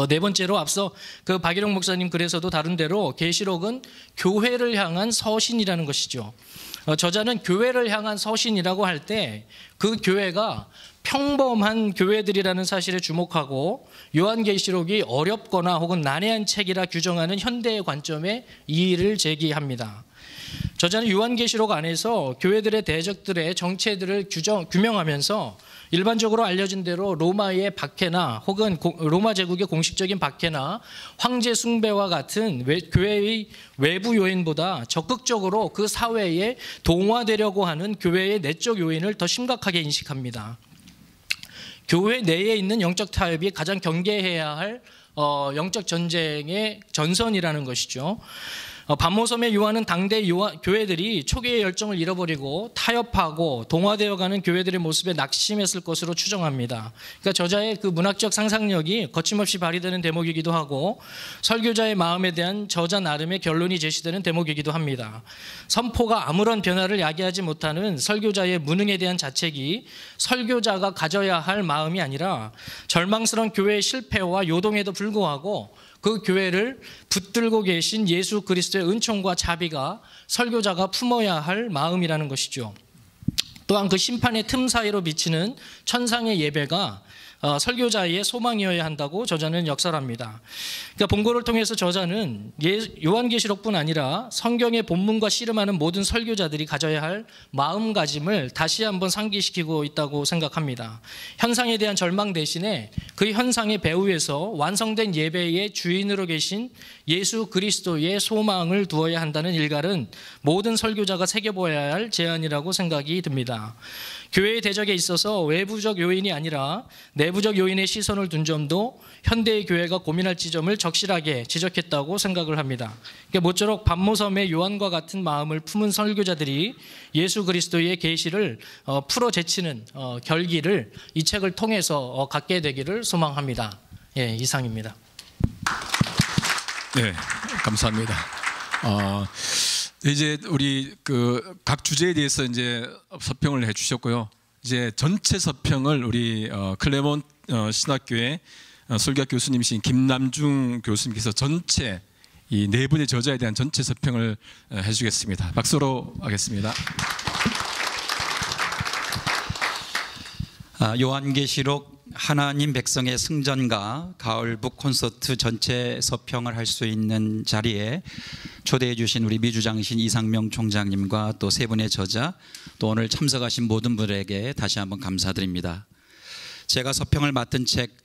네 번째로 앞서 그 박일영 목사님 글에서도 다룬 대로 계시록은 교회를 향한 서신이라는 것이죠. 저자는 교회를 향한 서신이라고 할 때 그 교회가 평범한 교회들이라는 사실에 주목하고 요한계시록이 어렵거나 혹은 난해한 책이라 규정하는 현대의 관점에 이의를 제기합니다. 저자는 요한계시록 안에서 교회들의 대적들의 정체들을 규명하면서 일반적으로 알려진 대로 로마의 박해나 혹은 로마 제국의 공식적인 박해나 황제 숭배와 같은 교회의 외부 요인보다 적극적으로 그 사회에 동화되려고 하는 교회의 내적 요인을 더 심각하게 인식합니다. 교회 내에 있는 영적 타협이 가장 경계해야 할 영적 전쟁의 전선이라는 것이죠. 반모섬의 요한은 당대 교회들이 초기의 열정을 잃어버리고 타협하고 동화되어가는 교회들의 모습에 낙심했을 것으로 추정합니다. 그러니까 저자의 그 문학적 상상력이 거침없이 발휘되는 대목이기도 하고 설교자의 마음에 대한 저자 나름의 결론이 제시되는 대목이기도 합니다. 선포가 아무런 변화를 야기하지 못하는 설교자의 무능에 대한 자책이 설교자가 가져야 할 마음이 아니라 절망스러운 교회의 실패와 요동에도 불구하고 그 교회를 붙들고 계신 예수 그리스도의 은총과 자비가 설교자가 품어야 할 마음이라는 것이죠. 또한 그 심판의 틈 사이로 비치는 천상의 예배가 설교자의 소망이어야 한다고 저자는 역설합니다. 그러니까 본고를 통해서 저자는 요한계시록뿐 아니라 성경의 본문과 씨름하는 모든 설교자들이 가져야 할 마음가짐을 다시 한번 상기시키고 있다고 생각합니다. 현상에 대한 절망 대신에 그 현상의 배후에서 완성된 예배의 주인으로 계신 예수 그리스도의 소망을 두어야 한다는 일갈은 모든 설교자가 새겨보아야 할 제안이라고 생각이 듭니다. 교회의 대적에 있어서 외부적 요인이 아니라 내부적 요인의 시선을 둔 점도 현대의 교회가 고민할 지점을 적실하게 지적했다고 생각을 합니다. 그러니까 모쪼록 반모섬의 요한과 같은 마음을 품은 설교자들이 예수 그리스도의 계시를 풀어 제치는 결기를 이 책을 통해서 갖게 되기를 소망합니다. 예, 이상입니다.
네, 감사합니다. 이제 우리 그 각 주제에 대해서 이제 서평을 해주셨고요. 이제 전체 서평을 우리 클레몬 신학교의 설교학 교수님이신 김남중 교수님께서 전체 이 네 분의 저자에 대한 전체 서평을 해주겠습니다. 박수로 하겠습니다.
요한계시록 하나님 백성의 승전가 가을북 콘서트 전체 서평을 할 수 있는 자리에 초대해 주신 우리 미주장신 이상명 총장님과 또 세 분의 저자 또 오늘 참석하신 모든 분에게 다시 한번 감사드립니다. 제가 서평을 맡은 책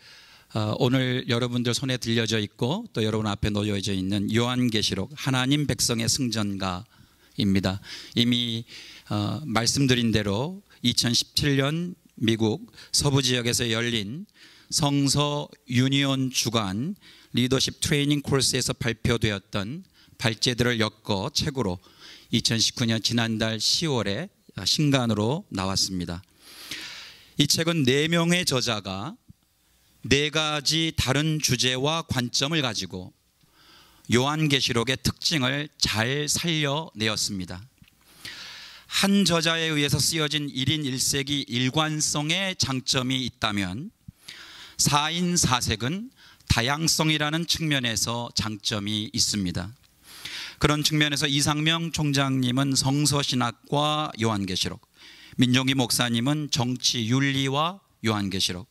오늘 여러분들 손에 들려져 있고 또 여러분 앞에 놓여져 있는 요한계시록 하나님 백성의 승전가입니다. 이미 말씀드린 대로 2017년 미국 서부 지역에서 열린 성서 유니온 주간 리더십 트레이닝 코스에서 발표되었던 발제들을 엮어 책으로 2019년 지난달 10월에 신간으로 나왔습니다. 이 책은 4명의 저자가 4가지 다른 주제와 관점을 가지고 요한계시록의 특징을 잘 살려내었습니다. 한 저자에 의해서 쓰여진 1인 1색이 일관성의 장점이 있다면 4인 4색은 다양성이라는 측면에서 장점이 있습니다. 그런 측면에서 이상명 총장님은 성서신학과 요한계시록, 민종기 목사님은 정치 윤리와 요한계시록,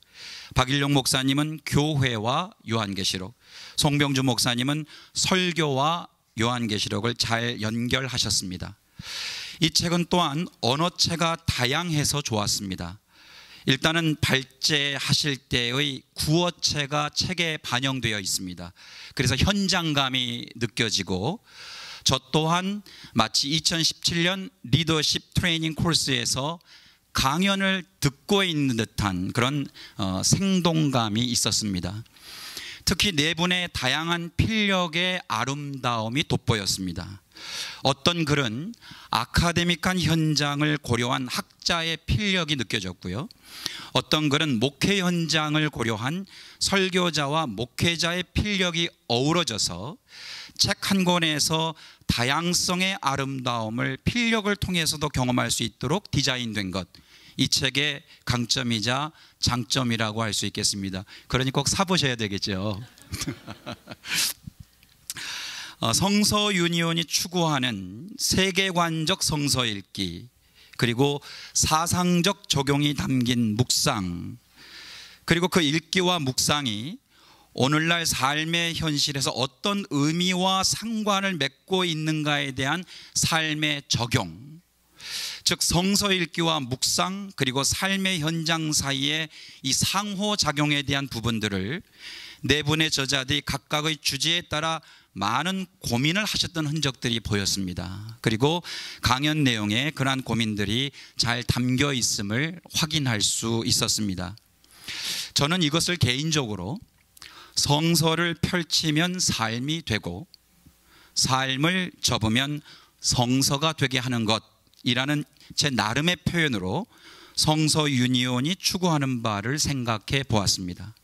박일용 목사님은 교회와 요한계시록, 송병주 목사님은 설교와 요한계시록을 잘 연결하셨습니다. 이 책은 또한 언어체가 다양해서 좋았습니다. 일단은 발제하실 때의 구어체가 책에 반영되어 있습니다. 그래서 현장감이 느껴지고 저 또한 마치 2017년 리더십 트레이닝 코스에서 강연을 듣고 있는 듯한 그런 생동감이 있었습니다. 특히 4분의 다양한 필력의 아름다움이 돋보였습니다. 어떤 글은 아카데믹한 현장을 고려한 학자의 필력이 느껴졌고요. 어떤 글은 목회 현장을 고려한 설교자와 목회자의 필력이 어우러져서 책 한 권에서 다양성의 아름다움을 필력을 통해서도 경험할 수 있도록 디자인된 것, 이 책의 강점이자 장점이라고 할 수 있겠습니다. 그러니 꼭 사보셔야 되겠죠. 성서 유니온이 추구하는 세계관적 성서 읽기, 그리고 사상적 적용이 담긴 묵상, 그리고 그 읽기와 묵상이 오늘날 삶의 현실에서 어떤 의미와 상관을 맺고 있는가에 대한 삶의 적용, 즉 성서 읽기와 묵상 그리고 삶의 현장 사이의 이 상호작용에 대한 부분들을 네 분의 저자들이 각각의 주제에 따라 많은 고민을 하셨던 흔적들이 보였습니다. 그리고 강연 내용에 그러한 고민들이 잘 담겨 있음을 확인할 수 있었습니다. 저는 이것을 개인적으로 성서를 펼치면 삶이 되고 삶을 접으면 성서가 되게 하는 것이라는 제 나름의 표현으로 성서 유니온이 추구하는 바를 생각해 보았습니다.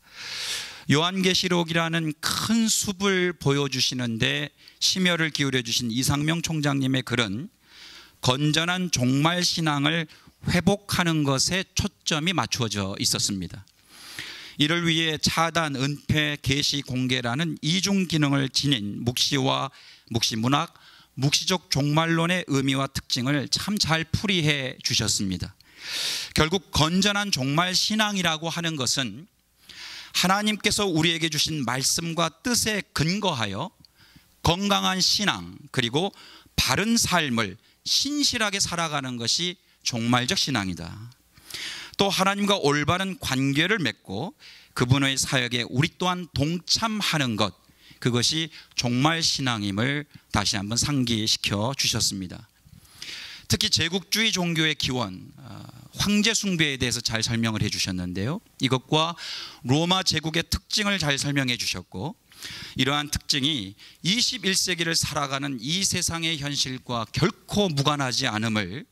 요한계시록이라는 큰 숲을 보여주시는데 심혈을 기울여 주신 이상명 총장님의 글은 건전한 종말 신앙을 회복하는 것에 초점이 맞추어져 있었습니다. 이를 위해 차단, 은폐, 계시, 공개라는 이중 기능을 지닌 묵시와 묵시문학, 묵시적 종말론의 의미와 특징을 참 잘 풀이해 주셨습니다. 결국 건전한 종말 신앙이라고 하는 것은 하나님께서 우리에게 주신 말씀과 뜻에 근거하여 건강한 신앙 그리고 바른 삶을 신실하게 살아가는 것이 종말적 신앙이다. 또 하나님과 올바른 관계를 맺고 그분의 사역에 우리 또한 동참하는 것, 그것이 종말 신앙임을 다시 한번 상기시켜 주셨습니다. 특히 제국주의 종교의 기원, 황제 숭배에 대해서 잘 설명을 해 주셨는데요, 이것과 로마 제국의 특징을 잘 설명해 주셨고, 이러한 특징이 21세기를 살아가는 이 세상의 현실과 결코 무관하지 않음을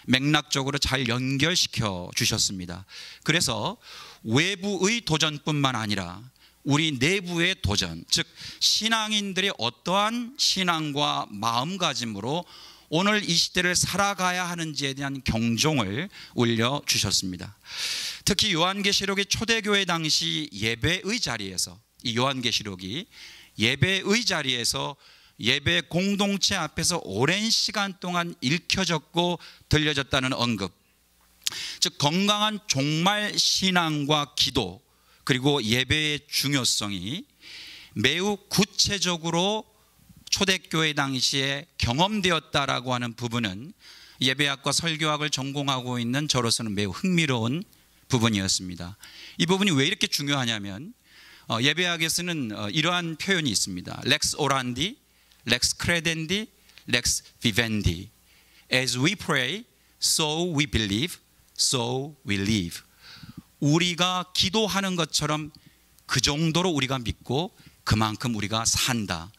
맥락적으로 잘 연결시켜 주셨습니다. 그래서 외부의 도전뿐만 아니라 우리 내부의 도전, 즉 신앙인들의 어떠한 신앙과 마음가짐으로 오늘 이 시대를 살아가야 하는지에 대한 경종을 울려주셨습니다. 특히 요한계시록의 초대교회 당시 예배의 자리에서, 이 요한계시록이 예배의 자리에서 예배 공동체 앞에서 오랜 시간 동안 읽혀졌고 들려졌다는 언급, 즉 건강한 종말 신앙과 기도 그리고 예배의 중요성이 매우 구체적으로 초대교회 당시에 경험되었다라고 하는 부분은 예배학과 설교학을 전공하고 있는 저로서는 매우 흥미로운 부분이었습니다. 이 부분이 왜 이렇게 중요하냐면 예배학에서는 이러한 표현이 있습니다. Lex orandi, Lex credendi, Lex vivendi. As we pray, so we believe, so we live. 우리가 기도하는 것처럼 그 정도로 우리가 믿고 그만큼 우리가 산다.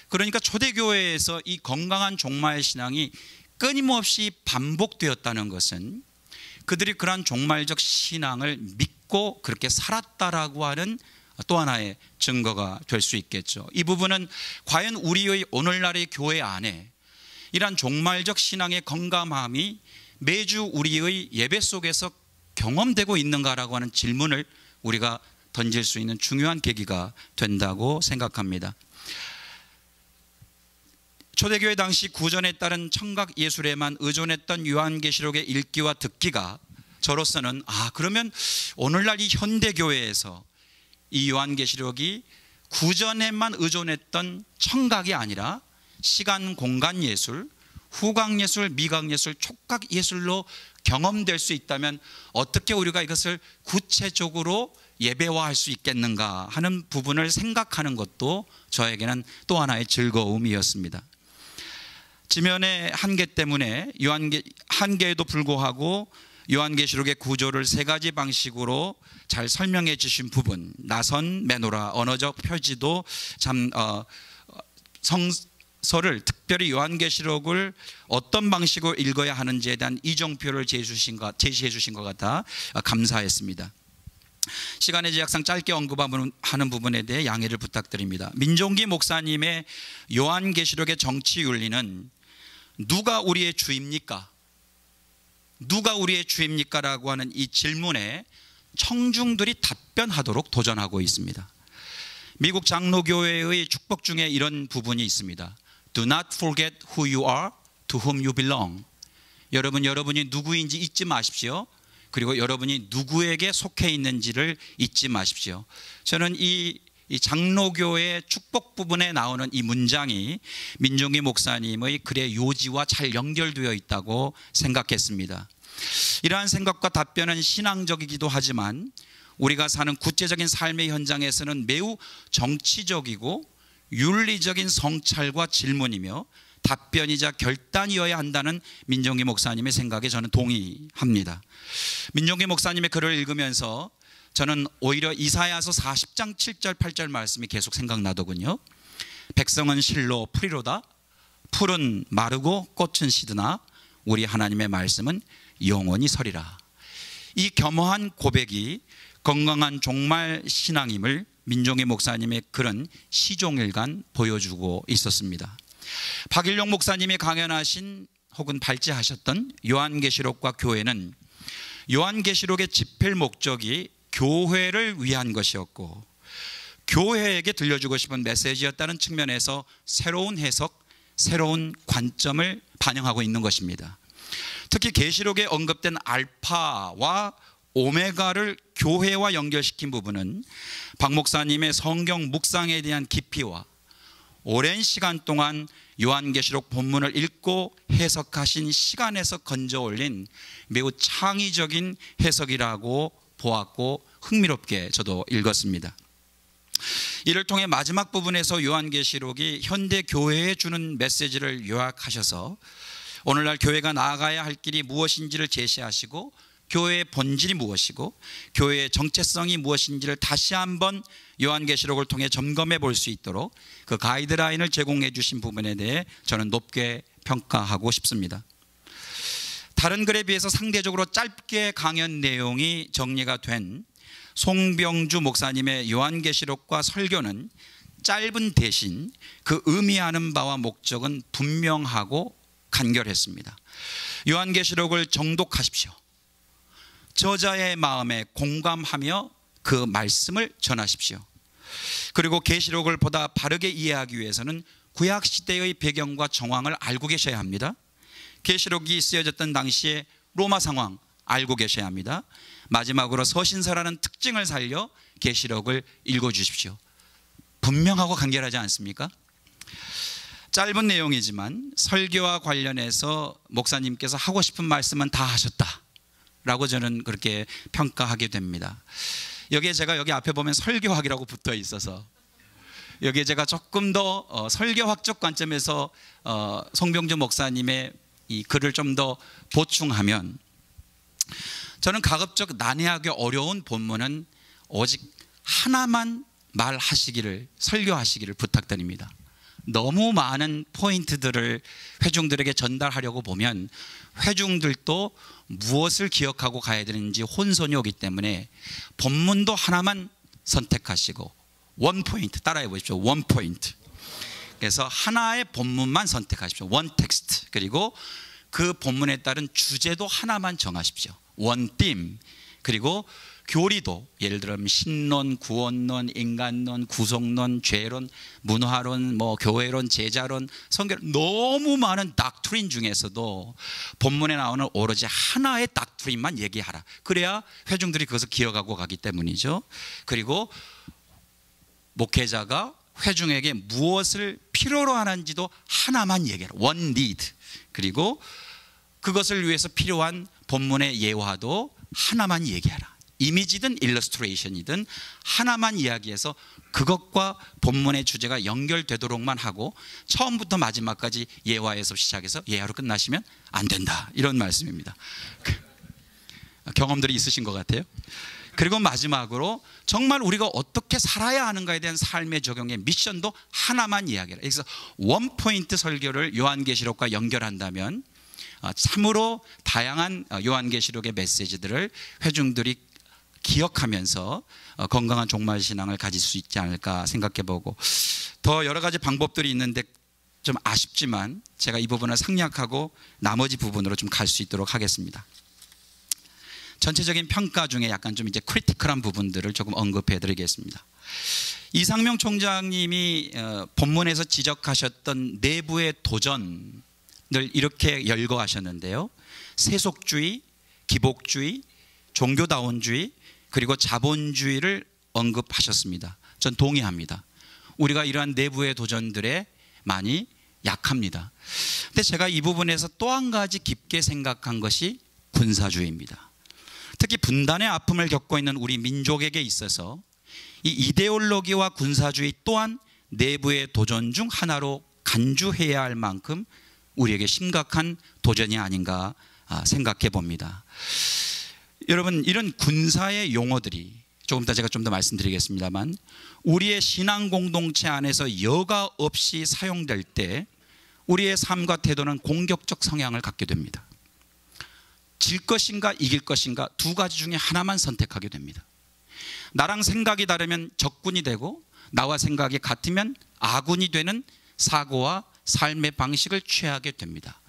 그러니까 초대교회에서 이 건강한 종말 신앙이 끊임없이 반복되었다는 것은 그들이 그러한 종말적 신앙을 믿고 그렇게 살았다라고 하는 또 하나의 증거가 될 수 있겠죠. 이 부분은 과연 우리의 오늘날의 교회 안에 이러한 종말적 신앙의 건강함이 매주 우리의 예배 속에서 경험되고 있는가라고 하는 질문을 우리가 던질 수 있는 중요한 계기가 된다고 생각합니다. 초대교회 당시 구전에 따른 청각 예술에만 의존했던 요한계시록의 읽기와 듣기가 저로서는 그러면 오늘날 이 현대교회에서 이 요한계시록이 구전에만 의존했던 청각이 아니라 시간 공간 예술, 후각 예술, 미각 예술, 촉각 예술로 경험될 수 있다면 어떻게 우리가 이것을 구체적으로 예배화할 수 있겠는가 하는 부분을 생각하는 것도 저에게는 또 하나의 즐거움이었습니다. 지면의 한계 때문에 한계에도 불구하고 요한계시록의 구조를 세 가지 방식으로 잘 설명해 주신 부분, 나선, 매노라, 언어적 표지도 참 성서를 특별히 요한계시록을 어떤 방식으로 읽어야 하는지에 대한 이정표를 제시해 주신 것 같아 감사했습니다. 시간의 제약상 짧게 언급하는 부분에 대해 양해를 부탁드립니다. 민종기 목사님의 요한계시록의 정치윤리는 누가 우리의 주입니까? 누가 우리의 주입니까? 라고 하는 이 질문에 청중들이 답변하도록 도전하고 있습니다. 미국 장로교회의 축복 중에 이런 부분이 있습니다. Do not forget who you are, to whom you belong. 여러분이 누구인지 잊지 마십시오. 그리고 여러분이 누구에게 속해 있는지를 잊지 마십시오. 저는 이 이 장로교의 축복 부분에 나오는 이 문장이 민종기 목사님의 글의 요지와 잘 연결되어 있다고 생각했습니다. 이러한 생각과 답변은 신앙적이기도 하지만 우리가 사는 구체적인 삶의 현장에서는 매우 정치적이고 윤리적인 성찰과 질문이며 답변이자 결단이어야 한다는 민종기 목사님의 생각에 저는 동의합니다. 민종기 목사님의 글을 읽으면서 저는 오히려 이사야서 40장 7절 8절 말씀이 계속 생각나더군요. 백성은 실로 풀이로다. 풀은 마르고 꽃은 시드나 우리 하나님의 말씀은 영원히 서리라. 이 겸허한 고백이 건강한 종말 신앙임을 민종기 목사님의 글은 시종일관 보여주고 있었습니다. 박일용 목사님이 강연하신 혹은 발제하셨던 요한계시록과 교회는 요한계시록의 집필 목적이 교회를 위한 것이었고 교회에게 들려주고 싶은 메시지였다는 측면에서 새로운 해석, 새로운 관점을 반영하고 있는 것입니다. 특히 계시록에 언급된 알파와 오메가를 교회와 연결시킨 부분은 박 목사님의 성경 묵상에 대한 깊이와 오랜 시간 동안 요한계시록 본문을 읽고 해석하신 시간에서 건져 올린 매우 창의적인 해석이라고 보았고 흥미롭게 저도 읽었습니다. 이를 통해 마지막 부분에서 요한계시록이 현대 교회에 주는 메시지를 요약하셔서 오늘날 교회가 나아가야 할 길이 무엇인지를 제시하시고 교회의 본질이 무엇이고 교회의 정체성이 무엇인지를 다시 한번 요한계시록을 통해 점검해 볼 수 있도록 그 가이드라인을 제공해 주신 부분에 대해 저는 높게 평가하고 싶습니다. 다른 글에 비해서 상대적으로 짧게 강연 내용이 정리가 된 송병주 목사님의 요한계시록과 설교는 짧은 대신 그 의미하는 바와 목적은 분명하고 간결했습니다. 요한계시록을 정독하십시오. 저자의 마음에 공감하며 그 말씀을 전하십시오. 그리고 계시록을 보다 바르게 이해하기 위해서는 구약시대의 배경과 정황을 알고 계셔야 합니다. 계시록이 쓰여졌던 당시에 로마 상황 알고 계셔야 합니다. 마지막으로 서신서라는 특징을 살려 계시록을 읽어주십시오. 분명하고 간결하지 않습니까? 짧은 내용이지만 설교와 관련해서 목사님께서 하고 싶은 말씀은 다 하셨다 라고 저는 그렇게 평가하게 됩니다. 여기에 제가 여기 앞에 보면 설교학이라고 붙어 있어서 여기에 제가 조금 더 설교학적 관점에서 송병주 목사님의 이 글을 좀 더 보충하면 저는 가급적 난해하게 어려운 본문은 오직 하나만 말하시기를 설교하시기를 부탁드립니다. 너무 많은 포인트들을 회중들에게 전달하려고 보면 회중들도 무엇을 기억하고 가야 되는지 혼선이 오기 때문에 본문도 하나만 선택하시고 원 포인트 따라해 보십시오. 원 포인트. 그래서 하나의 본문만 선택하십시오. 원 텍스트. 그리고 그 본문에 따른 주제도 하나만 정하십시오. 원 팀. 그리고 교리도 예를 들면 신론, 구원론, 인간론, 구속론, 죄론, 문화론, 교회론, 제자론, 성경 너무 많은 닥트린 중에서도 본문에 나오는 오로지 하나의 닥트린만 얘기하라. 그래야 회중들이 그것을 기억하고 가기 때문이죠. 그리고 목회자가 회중에게 무엇을 필요로 하는지도 하나만 얘기해라. one need. 그리고 그것을 위해서 필요한 본문의 예화도 하나만 얘기하라. 이미지든 일러스트레이션이든 하나만 이야기해서 그것과 본문의 주제가 연결되도록만 하고 처음부터 마지막까지 예화에서 시작해서 예화로 끝나시면 안 된다. 이런 말씀입니다. 경험들이 있으신 것 같아요. 그리고 마지막으로 정말 우리가 어떻게 살아야 하는가에 대한 삶의 적용의 미션도 하나만 이야기해라. 그래서 원포인트 설교를 요한계시록과 연결한다면 참으로 다양한 요한계시록의 메시지들을 회중들이 기억하면서 건강한 종말신앙을 가질 수 있지 않을까 생각해보고, 더 여러 가지 방법들이 있는데 좀 아쉽지만 제가 이 부분을 생략하고 나머지 부분으로 좀 갈 수 있도록 하겠습니다. 전체적인 평가 중에 약간 좀 이제 크리티컬한 부분들을 조금 언급해 드리겠습니다. 이상명 총장님이 본문에서 지적하셨던 내부의 도전을 이렇게 열거하셨는데요. 세속주의, 기복주의, 종교다원주의, 그리고 자본주의를 언급하셨습니다. 전 동의합니다. 우리가 이러한 내부의 도전들에 많이 약합니다. 근데 제가 이 부분에서 또 한 가지 깊게 생각한 것이 군사주의입니다. 특히 분단의 아픔을 겪고 있는 우리 민족에게 있어서 이 이데올로기와 군사주의 또한 내부의 도전 중 하나로 간주해야 할 만큼 우리에게 심각한 도전이 아닌가 생각해 봅니다. 여러분, 이런 군사의 용어들이 조금 더 제가 좀 더 말씀드리겠습니다만, 우리의 신앙 공동체 안에서 여과 없이 사용될 때 우리의 삶과 태도는 공격적 성향을 갖게 됩니다. 질 것인가 이길 것인가 두 가지 중에 하나만 선택하게 됩니다. 나랑 생각이 다르면 적군이 되고 나와 생각이 같으면 아군이 되는 사고와 삶의 방식을 취하게 됩니다.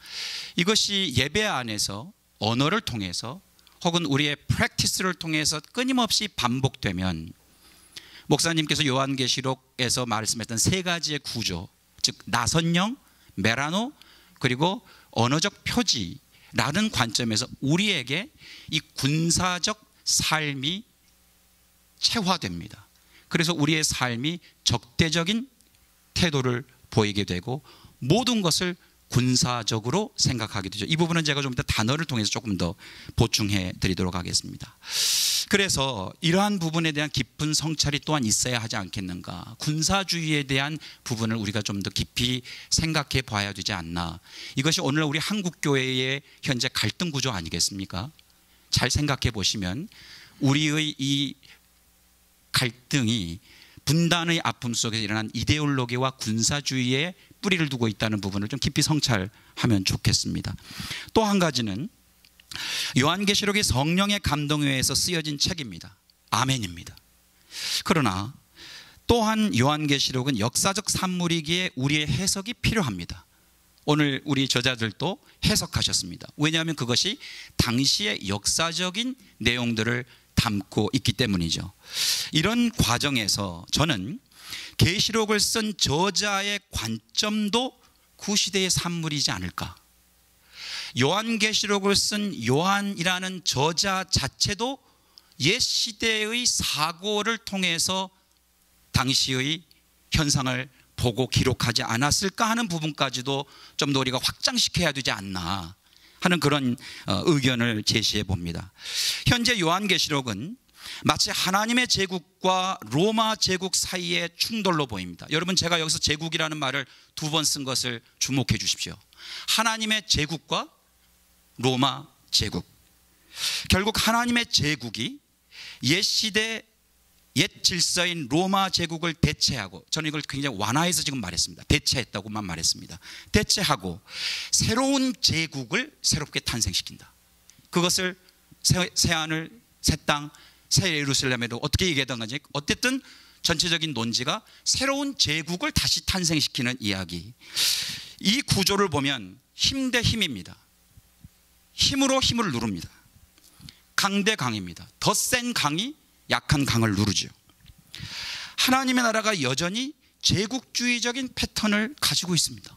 이것이 예배 안에서 언어를 통해서 혹은 우리의 프랙티스를 통해서 끊임없이 반복되면, 목사님께서 요한계시록에서 말씀했던 세 가지의 구조, 즉 나선형, 메라노, 그리고 언어적 표지라는 관점에서 우리에게 이 군사적 삶이 체화됩니다. 그래서 우리의 삶이 적대적인 태도를 보이게 되고 모든 것을 군사적으로 생각하게 되죠. 이 부분은 제가 좀 이따 단어를 통해서 조금 더 보충해 드리도록 하겠습니다. 그래서 이러한 부분에 대한 깊은 성찰이 또한 있어야 하지 않겠는가. 군사주의에 대한 부분을 우리가 좀 더 깊이 생각해 봐야 되지 않나. 이것이 오늘 우리 한국교회의 현재 갈등 구조 아니겠습니까? 잘 생각해 보시면 우리의 이 갈등이 분단의 아픔 속에서 일어난 이데올로기와 군사주의에 뿌리를 두고 있다는 부분을 좀 깊이 성찰하면 좋겠습니다. 또 한 가지는 요한계시록이 성령의 감동에 의해서 쓰여진 책입니다. 아멘입니다. 그러나 또한 요한계시록은 역사적 산물이기에 우리의 해석이 필요합니다. 오늘 우리 저자들도 해석하셨습니다. 왜냐하면 그것이 당시의 역사적인 내용들을 담고 있기 때문이죠. 이런 과정에서 저는 계시록을 쓴 저자의 관점도 그 시대의 산물이지 않을까. 요한계시록을 쓴 요한이라는 저자 자체도 옛 시대의 사고를 통해서 당시의 현상을 보고 기록하지 않았을까 하는 부분까지도 좀 더 우리가 확장시켜야 되지 않나 하는 그런 의견을 제시해 봅니다. 현재 요한계시록은 마치 하나님의 제국과 로마 제국 사이의 충돌로 보입니다. 여러분, 제가 여기서 제국이라는 말을 두 번 쓴 것을 주목해 주십시오. 하나님의 제국과 로마 제국. 결국 하나님의 제국이 옛 시대 옛 질서인 로마 제국을 대체하고, 저는 이걸 굉장히 완화해서 지금 말했습니다. 대체했다고만 말했습니다. 대체하고 새로운 제국을 새롭게 탄생시킨다. 그것을 새하늘, 새 땅, 새 예루살렘에도 어떻게 얘기하던 건지, 어쨌든 전체적인 논지가 새로운 제국을 다시 탄생시키는 이야기. 이 구조를 보면 힘 대 힘입니다. 힘으로 힘을 누릅니다. 강 대 강입니다. 더 센 강이 약한 강을 누르죠. 하나님의 나라가 여전히 제국주의적인 패턴을 가지고 있습니다.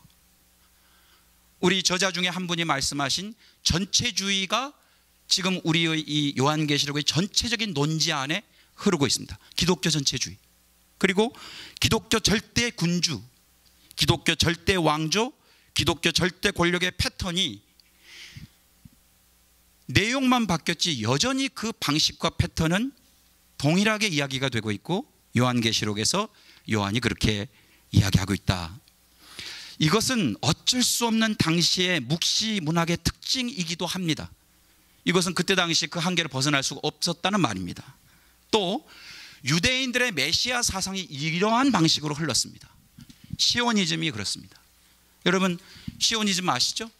우리 저자 중에 한 분이 말씀하신 전체주의가 지금 우리의 이 요한계시록의 전체적인 논지 안에 흐르고 있습니다. 기독교 전체주의, 그리고 기독교 절대 군주, 기독교 절대 왕조, 기독교 절대 권력의 패턴이 내용만 바뀌었지 여전히 그 방식과 패턴은 동일하게 이야기가 되고 있고, 요한계시록에서 요한이 그렇게 이야기하고 있다. 이것은 어쩔 수 없는 당시의 묵시 문학의 특징이기도 합니다. 이것은 그때 당시 그 한계를 벗어날 수가 없었다는 말입니다. 또 유대인들의 메시아 사상이 이러한 방식으로 흘렀습니다. 시오니즘이 그렇습니다. 여러분, 시오니즘 아시죠?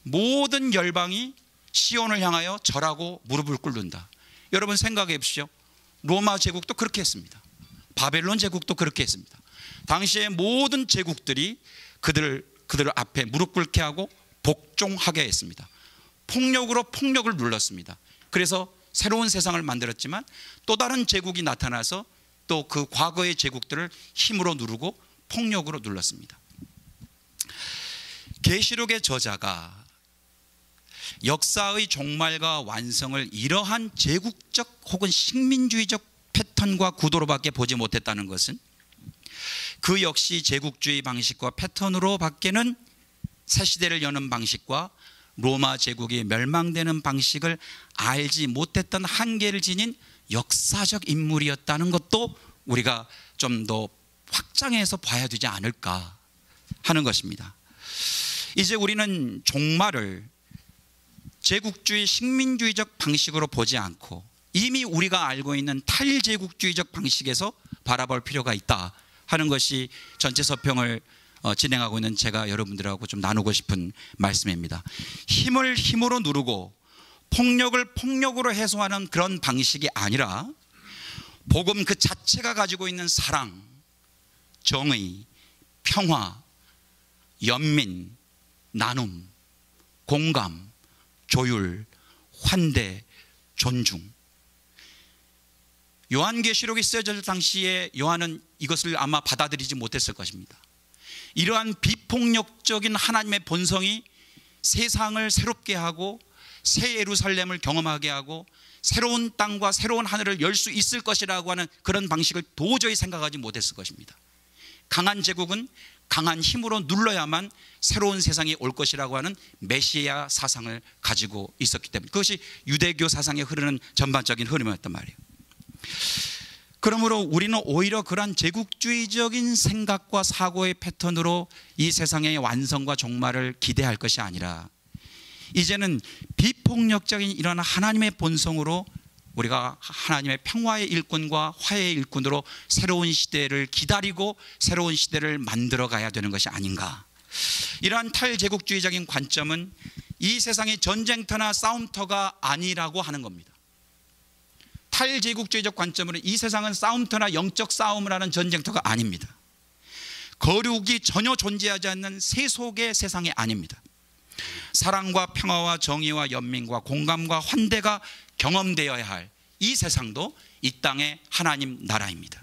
모든 열방이 시온을 향하여 절하고 무릎을 꿇는다. 여러분 생각해 보십시오. 로마 제국도 그렇게 했습니다. 바벨론 제국도 그렇게 했습니다. 당시의 모든 제국들이 그들 앞에 무릎 꿇게 하고 복종하게 했습니다. 폭력으로 폭력을 눌렀습니다. 그래서 새로운 세상을 만들었지만 또 다른 제국이 나타나서 또 그 과거의 제국들을 힘으로 누르고 폭력으로 눌렀습니다. 계시록의 저자가 역사의 종말과 완성을 이러한 제국적 혹은 식민주의적 패턴과 구도로밖에 보지 못했다는 것은 그 역시 제국주의 방식과 패턴으로 밖에는 새 시대를 여는 방식과 로마 제국이 멸망되는 방식을 알지 못했던 한계를 지닌 역사적 인물이었다는 것도 우리가 좀 더 확장해서 봐야 되지 않을까 하는 것입니다. 이제 우리는 종말을 제국주의 식민주의적 방식으로 보지 않고 이미 우리가 알고 있는 탈제국주의적 방식에서 바라볼 필요가 있다 하는 것이 전체 서평을 진행하고 있는 제가 여러분들하고 좀 나누고 싶은 말씀입니다. 힘을 힘으로 누르고 폭력을 폭력으로 해소하는 그런 방식이 아니라 복음 그 자체가 가지고 있는 사랑, 정의, 평화, 연민, 나눔, 공감, 조율, 환대, 존중. 요한계시록이 쓰여질 당시에 요한은 이것을 아마 받아들이지 못했을 것입니다. 이러한 비폭력적인 하나님의 본성이 세상을 새롭게 하고 새 예루살렘을 경험하게 하고 새로운 땅과 새로운 하늘을 열 수 있을 것이라고 하는 그런 방식을 도저히 생각하지 못했을 것입니다. 강한 제국은 강한 힘으로 눌러야만 새로운 세상이 올 것이라고 하는 메시아 사상을 가지고 있었기 때문에 그것이 유대교 사상에 흐르는 전반적인 흐름이었단 말이에요. 그러므로 우리는 오히려 그러한 제국주의적인 생각과 사고의 패턴으로 이 세상의 완성과 종말을 기대할 것이 아니라 이제는 비폭력적인 이런 하나님의 본성으로 우리가 하나님의 평화의 일꾼과 화해의 일꾼으로 새로운 시대를 기다리고 새로운 시대를 만들어 가야 되는 것이 아닌가. 이러한 탈제국주의적인 관점은 이 세상의 전쟁터나 싸움터가 아니라고 하는 겁니다. 탈제국주의적 관점으로 이 세상은 싸움터나 영적 싸움을 하는 전쟁터가 아닙니다. 거룩이 전혀 존재하지 않는 세속의 세상이 아닙니다. 사랑과 평화와 정의와 연민과 공감과 환대가 경험되어야 할 이 세상도 이 땅의 하나님 나라입니다.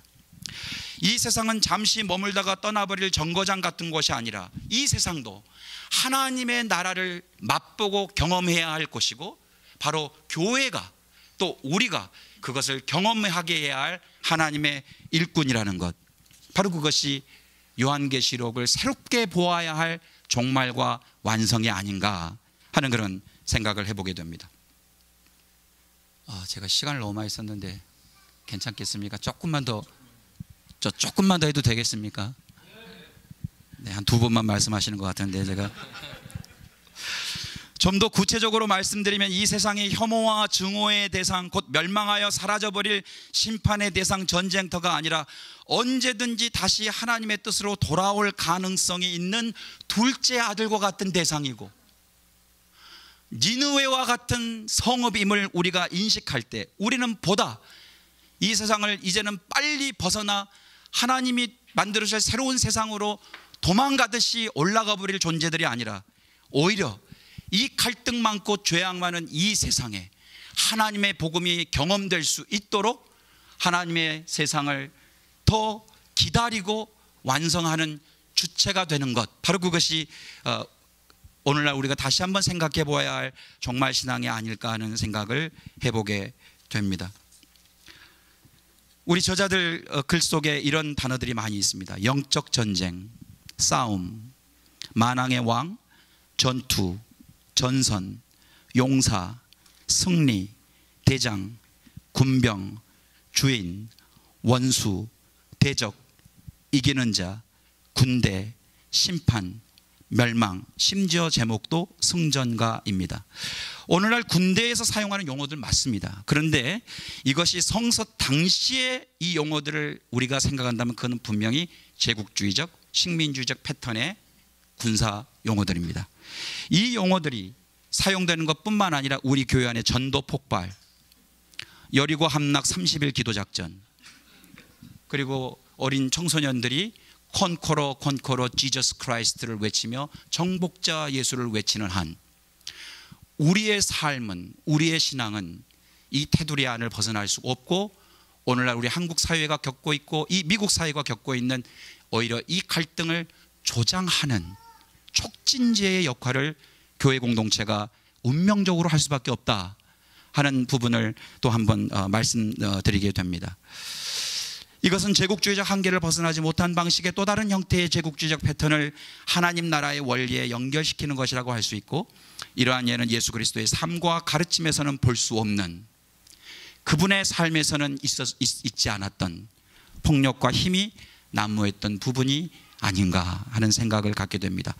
이 세상은 잠시 머물다가 떠나버릴 정거장 같은 곳이 아니라 이 세상도 하나님의 나라를 맛보고 경험해야 할 곳이고 바로 교회가 또 우리가 그것을 경험하게 해야 할 하나님의 일꾼이라는 것, 바로 그것이 요한계시록을 새롭게 보아야 할 종말과 완성이 아닌가 하는 그런 생각을 해보게 됩니다. 제가 시간을 너무 많이 썼는데 괜찮겠습니까? 조금만 더 해도 되겠습니까? 네, 한 두 번만 말씀하시는 것 같은데 제가 좀 더 구체적으로 말씀드리면 이 세상의 혐오와 증오의 대상, 곧 멸망하여 사라져버릴 심판의 대상 전쟁터가 아니라 언제든지 다시 하나님의 뜻으로 돌아올 가능성이 있는 둘째 아들과 같은 대상이고 니느웨와 같은 성읍임을 우리가 인식할 때 우리는 보다 이 세상을 이제는 빨리 벗어나 하나님이 만들어주실 새로운 세상으로 도망가듯이 올라가 버릴 존재들이 아니라 오히려 이 갈등 많고 죄악 많은 이 세상에 하나님의 복음이 경험될 수 있도록 하나님의 세상을 더 기다리고 완성하는 주체가 되는 것, 바로 그것이 오늘날 우리가 다시 한번 생각해 보아야 할 종말 신앙이 아닐까 하는 생각을 해보게 됩니다. 우리 저자들 글 속에 이런 단어들이 많이 있습니다. 영적 전쟁, 싸움, 만왕의 왕, 전투, 전선, 용사, 승리, 대장, 군병, 주인, 원수, 대적, 이기는 자, 군대, 심판, 멸망, 심지어 제목도 승전가입니다. 오늘날 군대에서 사용하는 용어들 맞습니다. 그런데 이것이 성서 당시에 이 용어들을 우리가 생각한다면 그건 분명히 제국주의적, 식민주의적 패턴의 군사 용어들입니다. 이 용어들이 사용되는 것뿐만 아니라 우리 교회 안에 전도 폭발, 여리고 함락 30일 기도작전, 그리고 어린 청소년들이 컨코러 지저스 크라이스트를 외치며 정복자 예수를 외치는 한 우리의 삶은, 우리의 신앙은 이 테두리 안을 벗어날 수 없고 오늘날 우리 한국 사회가 겪고 있고 이 미국 사회가 겪고 있는 오히려 이 갈등을 조장하는 촉진제의 역할을 교회 공동체가 운명적으로 할 수밖에 없다 하는 부분을 또 한번 말씀드리게 됩니다. 이것은 제국주의적 한계를 벗어나지 못한 방식의 또 다른 형태의 제국주의적 패턴을 하나님 나라의 원리에 연결시키는 것이라고 할 수 있고, 이러한 예는 예수 그리스도의 삶과 가르침에서는 볼 수 없는, 그분의 삶에서는 있지 않았던 폭력과 힘이 난무했던 부분이 아닌가 하는 생각을 갖게 됩니다.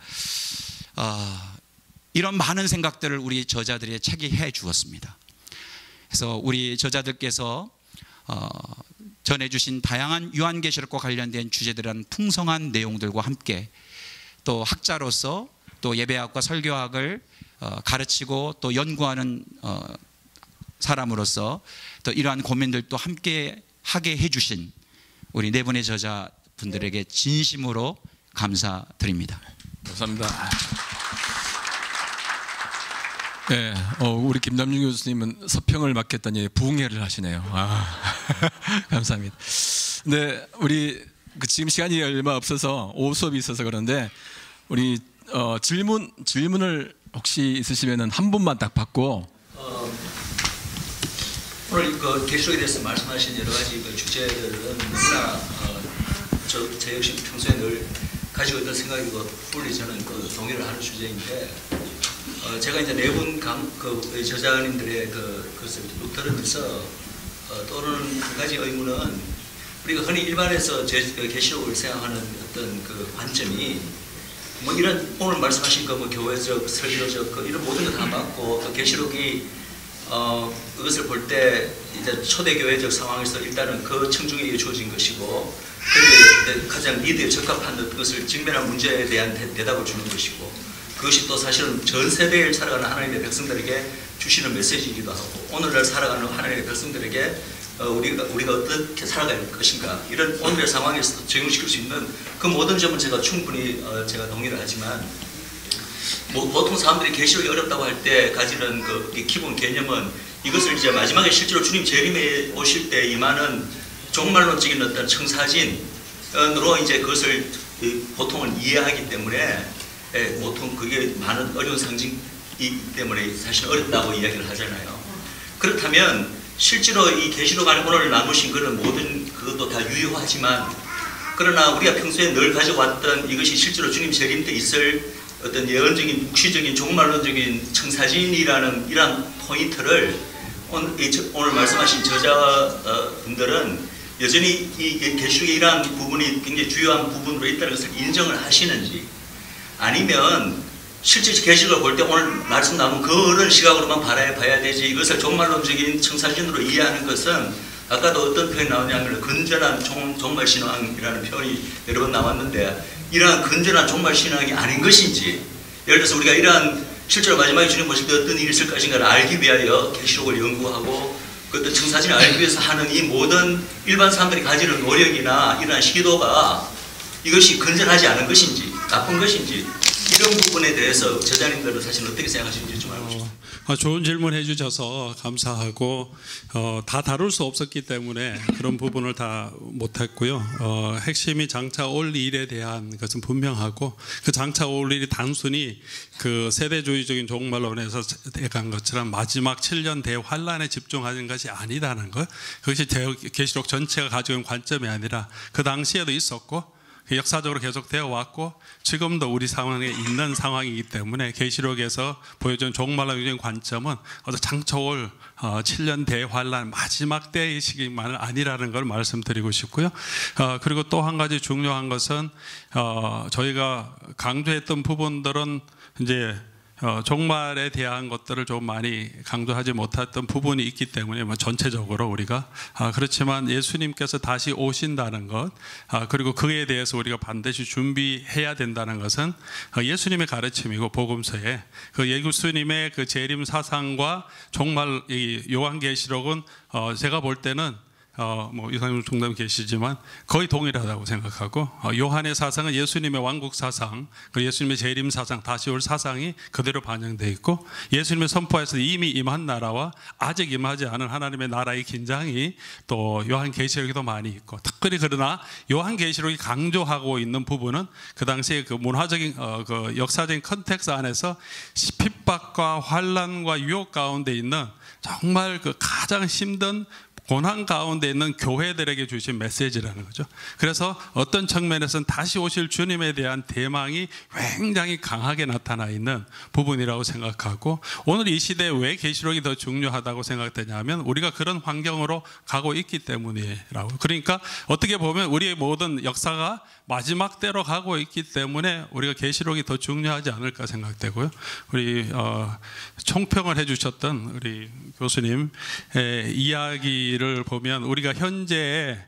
이런 많은 생각들을 우리 저자들의 책이 해 주었습니다. 그래서 우리 저자들께서 전해주신 다양한 요한계시록과 관련된 주제들은 풍성한 내용들과 함께, 또 학자로서 또 예배학과 설교학을 가르치고 또 연구하는 사람으로서 또 이러한 고민들도 함께 하게 해주신 우리 네 분의 저자분들에게 진심으로 감사드립니다.
감사합니다. 네, 우리 김남중 교수님은 서평을 맡겠다니 부흥회를 하시네요. 감사합니다. 네, 우리 지금 시간이 얼마 없어서 오후 수업이 있어서 그런데 우리 질문을 혹시 있으시면은 한 분만 딱 받고.
오늘 그 계시록에 대해서 말씀하신 여러 가지 그 주제들은 너무나 저 역시 평소에 늘 가지고 있던 생각이고 fully 저는 그 동의를 하는 주제인데, 제가 이제 네 분 저자님들의 그것을 쭉 들으면서 떠오르는 한 가지 의문은, 우리가 흔히 일반에서 계시록을 생각하는 어떤 그 관점이 뭐 이런 오늘 말씀하신 거 뭐 교회적, 설교적 이런 모든 거 다 맞고, 또 계시록이 그것을 볼 때 이제 초대교회적 상황에서 일단은 그 청중에게 주어진 것이고, 그게 가장 리드에 적합한 것을 직면한 문제에 대한 대답을 주는 것이고, 그것이 또 사실은 전 세대를 살아가는 하나님의 백성들에게 주시는 메시지이기도 하고, 오늘날 살아가는 하나님의 백성들에게 우리가 어떻게 살아갈 것인가, 이런 오늘의 상황에서 적용시킬 수 있는 그 모든 점은 제가 충분히 제가 동의를 하지만, 뭐 보통 사람들이 계시록이 어렵다고 할 때 가지는 그 기본 개념은, 이것을 이제 마지막에 실제로 주님 재림에 오실 때 임하는 종말론적인 어떤 청사진으로 이제 그것을 보통은 이해하기 때문에, 보통 그게 많은 어려운 상징이기 때문에 사실 어렵다고 이야기를 하잖아요. 그렇다면 실제로 이 계시록 안에 오늘 나누신 그런 모든 그것도 다 유효하지만, 그러나 우리가 평소에 늘 가져왔던 이것이 실제로 주님 재림 때 있을 어떤 예언적인 묵시적인 종말론적인 청사진이라는 이러한 포인트를 오늘 말씀하신 저자분들은 여전히 이 계시록의 이러한 부분이 굉장히 주요한 부분으로 있다는 것을 인정을 하시는지, 아니면 실제 계시록을 볼 때 오늘 말씀 나눈 그런 시각으로만 봐야 되지, 이것을 종말론적인 청사진으로 이해하는 것은, 아까도 어떤 표현이 나오냐면 건전한 종말신앙이라는 표현이 여러 번 나왔는데, 이러한 건전한 종말신앙이 아닌 것인지, 예를 들어서 우리가 이러한 실제로 마지막에 주님 보실 때 어떤 일이 있을 것인가를 알기 위하여 계시록을 연구하고 그 어떤 청사진을 알기 위해서 하는 이 모든 일반 사람들이 가지는 노력이나 이러한 시도가 이것이 건전하지 않은 것인지 나쁜 것인지, 이런 부분에 대해서 저자님들은 사실 어떻게 생각하시는지 좀 알고 싶습니다.
좋은 질문 해주셔서 감사하고, 다 다룰 수 없었기 때문에 그런 부분을 다 못했고요. 핵심이 장차 올 일에 대한 것은 분명하고, 그 장차 올 일이 단순히 그 세대주의적인 종말론에서 대간 것처럼 마지막 7년 대환란에 집중하는 것이 아니다는 것, 그것이 계시록 전체가 가지고 있는 관점이 아니라 그 당시에도 있었고 역사적으로 계속되어 왔고 지금도 우리 상황에 있는 상황이기 때문에, 계시록에서 보여준 종말론적인 관점은 어떤 장차 올 7년 대환란 마지막 때의 시기만은 아니라는 걸 말씀드리고 싶고요. 그리고 또 한 가지 중요한 것은 저희가 강조했던 부분들은 이제 종말에 대한 것들을 좀 많이 강조하지 못했던 부분이 있기 때문에 뭐 전체적으로 우리가 그렇지만 예수님께서 다시 오신다는 것, 그리고 그에 대해서 우리가 반드시 준비해야 된다는 것은 예수님의 가르침이고, 복음서에 그 예수님의 그 재림 사상과 종말 이 요한계시록은 제가 볼 때는 뭐 이상용 총장님 계시지만 거의 동일하다고 생각하고, 요한의 사상은 예수님의 왕국 사상, 그 예수님의 재림 사상, 다시 올 사상이 그대로 반영되어 있고, 예수님의 선포에서 이미 임한 나라와 아직 임하지 않은 하나님의 나라의 긴장이 또 요한계시록에도 많이 있고, 특별히 그러나 요한계시록이 강조하고 있는 부분은 그 당시에 그 문화적인 그 역사적인 컨텍스트 안에서 핍박과 환란과 유혹 가운데 있는 정말 그 가장 힘든 고난 가운데 있는 교회들에게 주신 메시지라는 거죠. 그래서 어떤 측면에서는 다시 오실 주님에 대한 대망이 굉장히 강하게 나타나 있는 부분이라고 생각하고, 오늘 이 시대에 왜 계시록이 더 중요하다고 생각되냐면 우리가 그런 환경으로 가고 있기 때문이라고. 그러니까 어떻게 보면 우리의 모든 역사가 마지막 때로 가고 있기 때문에 우리가 계시록이 더 중요하지 않을까 생각되고요. 우리 총평을 해주셨던 우리 교수님의 이야기를 보면 우리가 현재의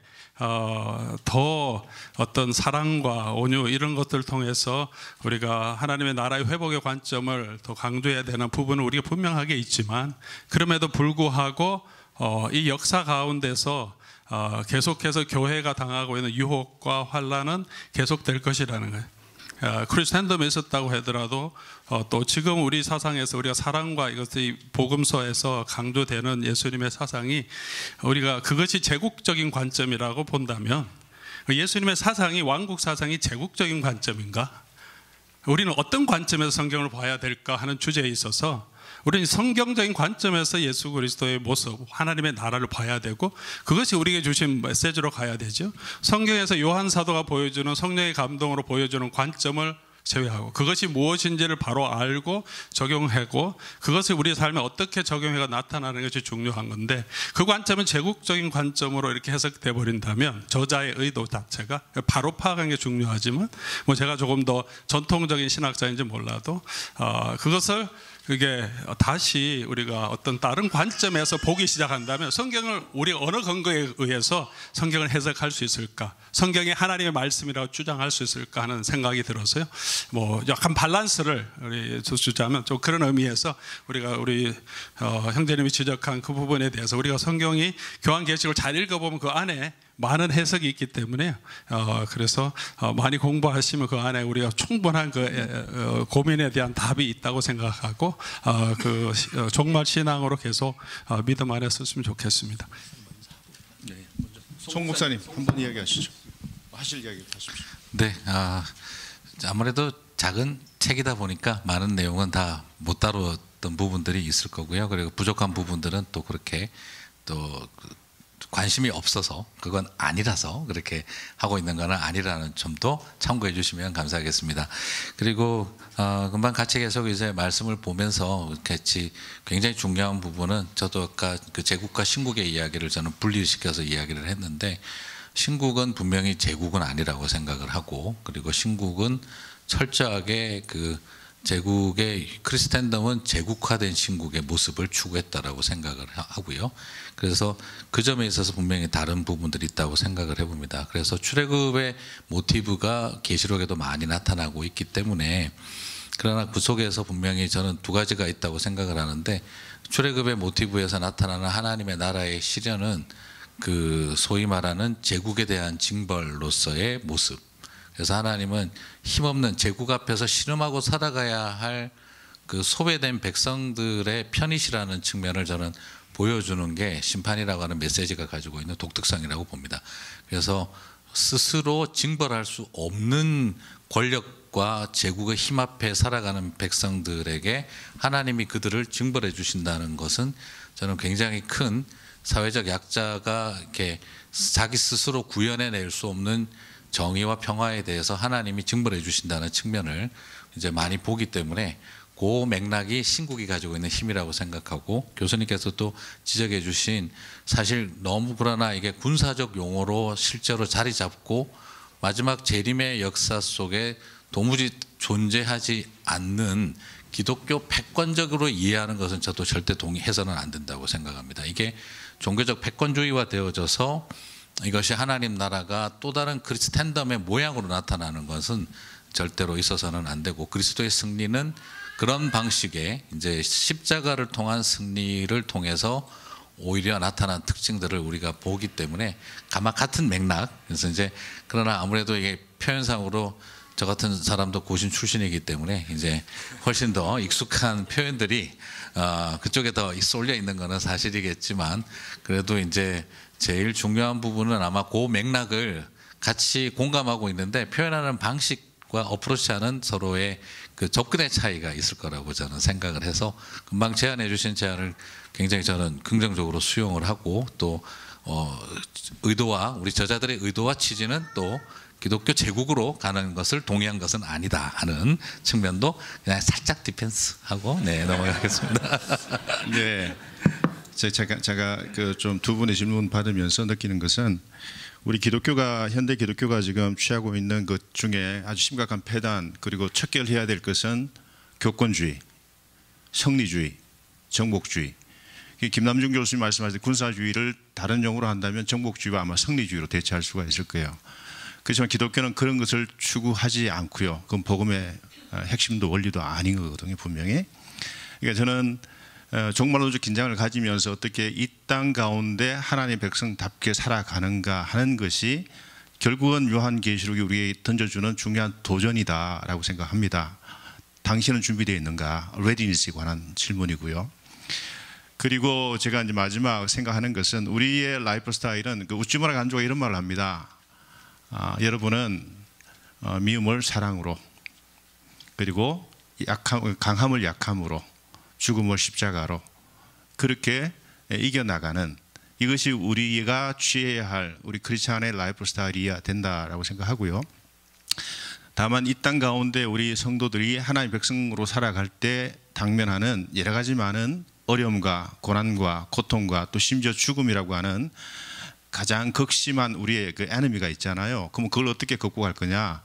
더 어떤 사랑과 온유 이런 것들을 통해서 우리가 하나님의 나라의 회복의 관점을 더 강조해야 되는 부분은 우리가 분명하게 있지만, 그럼에도 불구하고 이 역사 가운데서 계속해서 교회가 당하고 있는 유혹과 환란은 계속될 것이라는 거예요. 크리스텐덤에 있었다고 하더라도 또 지금 우리 사상에서 우리가 사랑과 이것이 복음서에서 강조되는 예수님의 사상이 우리가 그것이 제국적인 관점이라고 본다면, 예수님의 사상이 왕국 사상이 제국적인 관점인가? 우리는 어떤 관점에서 성경을 봐야 될까 하는 주제에 있어서 우리는 성경적인 관점에서 예수 그리스도의 모습, 하나님의 나라를 봐야 되고, 그것이 우리에게 주신 메시지로 가야 되죠. 성경에서 요한 사도가 보여주는 성령의 감동으로 보여주는 관점을 제외하고 그것이 무엇인지를 바로 알고 적용하고 그것을 우리 삶에 어떻게 적용해가 나타나는 것이 중요한 건데, 그 관점은 제국적인 관점으로 이렇게 해석돼 버린다면 저자의 의도 자체가 바로 파악하는 게 중요하지만, 뭐 제가 조금 더 전통적인 신학자인지 몰라도 그것을 그게 다시 우리가 어떤 다른 관점에서 보기 시작한다면 성경을 우리 어느 근거에 의해서 성경을 해석할 수 있을까, 성경이 하나님의 말씀이라고 주장할 수 있을까 하는 생각이 들어서요. 뭐 약간 밸런스를 우리 주자면 좀 그런 의미에서 우리가 우리 형제님이 지적한 그 부분에 대해서 우리가 성경이 요한계시록을 잘 읽어보면 그 안에 많은 해석이 있기 때문에 그래서 많이 공부하시면 그 안에 우리가 충분한 그 고민에 대한 답이 있다고 생각하고 그 종말 신앙으로 계속 믿음 안에 썼으면 좋겠습니다.
네, 송 목사님 한번 이야기하시죠. 하실 이야기 하십시오.
네, 아무래도 작은 책이다 보니까 많은 내용은 다 못 다뤘던 부분들이 있을 거고요. 그리고 부족한 부분들은 또 그렇게 또 관심이 없어서 그건 아니라서 그렇게 하고 있는 건 아니라는 점도 참고해 주시면 감사하겠습니다. 그리고 금방 같이 계속 이제 말씀을 보면서 같이 굉장히 중요한 부분은, 저도 아까 그 제국과 신국의 이야기를 저는 분리시켜서 이야기를 했는데, 신국은 분명히 제국은 아니라고 생각을 하고, 그리고 신국은 철저하게 그 제국의 크리스텐덤은 제국화된 신국의 모습을 추구했다라고 생각을 하고요. 그래서 그 점에 있어서 분명히 다른 부분들이 있다고 생각을 해봅니다. 그래서 출애굽의 모티브가 계시록에도 많이 나타나고 있기 때문에, 그러나 그 속에서 분명히 저는 두 가지가 있다고 생각을 하는데, 출애굽의 모티브에서 나타나는 하나님의 나라의 시련은 그 소위 말하는 제국에 대한 징벌로서의 모습. 그래서 하나님은 힘없는 제국 앞에서 신음하고 살아가야 할 그 소외된 백성들의 편이시라는 측면을 저는 보여주는 게 심판이라고 하는 메시지가 가지고 있는 독특성이라고 봅니다. 그래서 스스로 징벌할 수 없는 권력과 제국의 힘 앞에 살아가는 백성들에게 하나님이 그들을 징벌해 주신다는 것은 저는 굉장히 큰 사회적 약자가 이렇게 자기 스스로 구현해낼 수 없는 정의와 평화에 대해서 하나님이 징벌해 주신다는 측면을 이제 많이 보기 때문에, 그 맥락이 신국이 가지고 있는 힘이라고 생각하고, 교수님께서 또 지적해 주신, 사실 너무 그러나 이게 군사적 용어로 실제로 자리 잡고 마지막 재림의 역사 속에 도무지 존재하지 않는 기독교 패권적으로 이해하는 것은 저도 절대 동의해서는 안 된다고 생각합니다. 이게 종교적 패권주의화 되어져서 이것이 하나님 나라가 또 다른 크리스텐덤의 모양으로 나타나는 것은 절대로 있어서는 안 되고, 그리스도의 승리는 그런 방식의 이제 십자가를 통한 승리를 통해서 오히려 나타난 특징들을 우리가 보기 때문에 가만 같은 맥락. 그래서 이제 그러나 아무래도 이게 표현상으로 저 같은 사람도 고신 출신이기 때문에 이제 훨씬 더 익숙한 표현들이 그쪽에 더 쏠려 있는 거는 사실이겠지만, 그래도 이제 제일 중요한 부분은 아마 그 맥락을 같이 공감하고 있는데, 표현하는 방식 과 어프로치하는 서로의 그 접근의 차이가 있을 거라고 저는 생각을 해서 금방 제안해 주신 제안을 굉장히 저는 긍정적으로 수용을 하고 또 의도와 우리 저자들의 의도와 취지는 또 기독교 제국으로 가는 것을 동의한 것은 아니다 하는 측면도 그냥 살짝 디펜스하고 넘어가겠습니다.
네, 제가 그 좀 두 분의 질문 받으면서 느끼는 것은 우리 기독교가 현대 기독교가 지금 취하고 있는 것 중에 아주 심각한 폐단 그리고 척결해야 될 것은 교권주의, 성리주의, 정복주의. 김남중 교수님 말씀하신 군사주의를 다른 용어로 한다면 정복주의와 아마 성리주의로 대체할 수가 있을 거예요. 그렇지만 기독교는 그런 것을 추구하지 않고요. 그건 복음의 핵심도 원리도 아닌 거거든요, 분명히. 그러니까 저는 종말론적 긴장을 가지면서 어떻게 이 땅 가운데 하나님의 백성답게 살아가는가 하는 것이 결국은 요한계시록이 우리에게 던져주는 중요한 도전이다라고 생각합니다. 당신은 준비되어 있는가? 레디니스에 관한 질문이고요. 그리고 제가 이제 마지막 생각하는 것은 우리의 라이프 스타일은 그 우찌무라 간조가 이런 말을 합니다. 여러분은 미움을 사랑으로 그리고 강함을 약함으로 죽음을 십자가로 그렇게 이겨나가는 이것이 우리가 취해야 할 우리 크리스찬의 라이프 스타일이어야 된다라고 생각하고요. 다만 이 땅 가운데 우리 성도들이 하나님의 백성으로 살아갈 때 당면하는 여러 가지 많은 어려움과 고난과 고통과 또 심지어 죽음이라고 하는 가장 극심한 우리의 그 에너미가 있잖아요. 그럼 그걸 어떻게 극복할 거냐?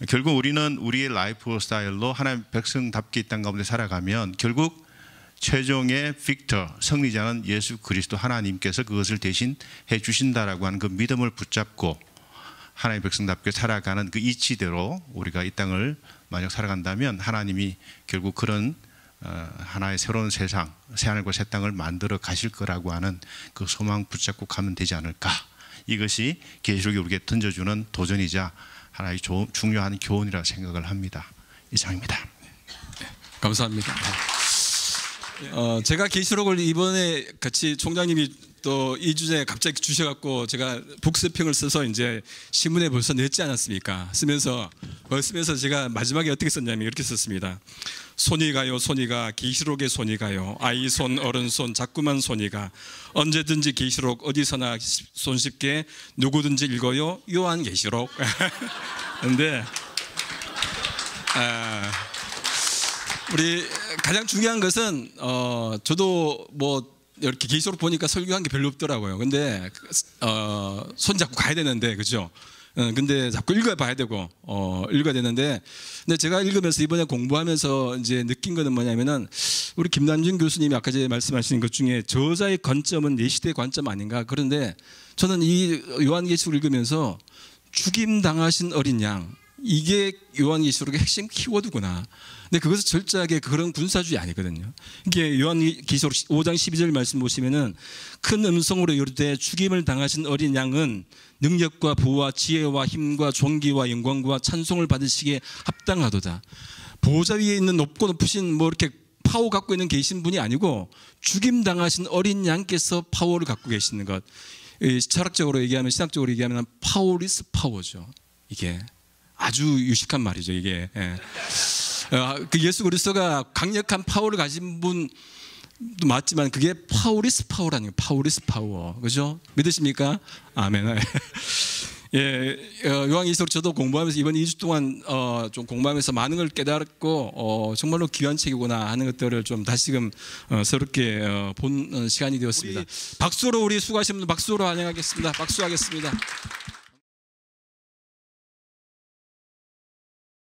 결국 우리는 우리의 라이프 스타일로 하나님의 백성답게 이 땅 가운데 살아가면 결국 최종의 빅터, 승리자는 예수 그리스도 하나님께서 그것을 대신 해 주신다라고 하는 그 믿음을 붙잡고 하나님의 백성답게 살아가는 그 이치대로 우리가 이 땅을 만약 살아간다면 하나님이 결국 그런 하나의 새로운 세상, 새하늘과 새 땅을 만들어 가실 거라고 하는 그 소망 붙잡고 가면 되지 않을까. 이것이 계시록이 우리에게 던져주는 도전이자 하나의 중요한 교훈이라 생각을 합니다. 이상입니다.
감사합니다. 제가 계시록을 이번에 같이 총장님이 또 이 주제에 갑자기 주셔갖고 제가 북서평을 써서 이제 신문에 벌써 냈지 않았습니까? 쓰면서 제가 마지막에 어떻게 썼냐면 이렇게 썼습니다. 손이 가요, 손이 가, 계시록에 손이 가요. 아이 손, 어른 손, 자꾸만 손이 가. 언제든지 계시록 어디서나 손쉽게 누구든지 읽어요. 요한계시록. 근데 우리 가장 중요한 것은 저도 뭐 이렇게 계시록 보니까 설교한 게 별로 없더라고요. 근데 손 잡고 가야 되는데 그죠? 근데 자꾸 읽어봐야 되고 읽어야 되는데 근데 제가 읽으면서 이번에 공부하면서 이제 느낀 거는 뭐냐면은 우리 김남준 교수님이 아까 전에 말씀하신 것 중에 저자의 관점은 내 시대의 관점 아닌가. 그런데 저는 이 요한계시록을 읽으면서 죽임 당하신 어린 양 이게 요한계시록의 핵심 키워드구나. 근데 그것은 절저하게 그런 군사주의 아니거든요. 이게 요한계시록 5장 12절 말씀 보시면은 큰 음성으로 이르되 죽임을 당하신 어린 양은 능력과 부와 지혜와 힘과 존귀와 영광과 찬송을 받으시기에 합당하도다. 보좌 위에 있는 높고 높으신 뭐 이렇게 파워 갖고 있는 계신 분이 아니고 죽임 당하신 어린 양께서 파워를 갖고 계시는 것. 철학적으로 얘기하면 신학적으로 얘기하면 파워리스 파워죠. 이게 아주 유식한 말이죠. 이게. 그 예수 그리스도가 강력한 파워를 가진 분도 맞지만 그게 파워리스 파워라는 거예요. 파워리스 파워. 그죠? 믿으십니까? 아멘. 예, 요한계시록 저도 공부하면서 이번 2주 동안 좀 공부하면서 많은 걸 깨달았고 정말로 귀한 책이구나 하는 것들을 좀 다시금 새롭게 본 시간이 되었습니다. 박수로 우리 수고하신 분들 박수로 환영하겠습니다. 박수하겠습니다.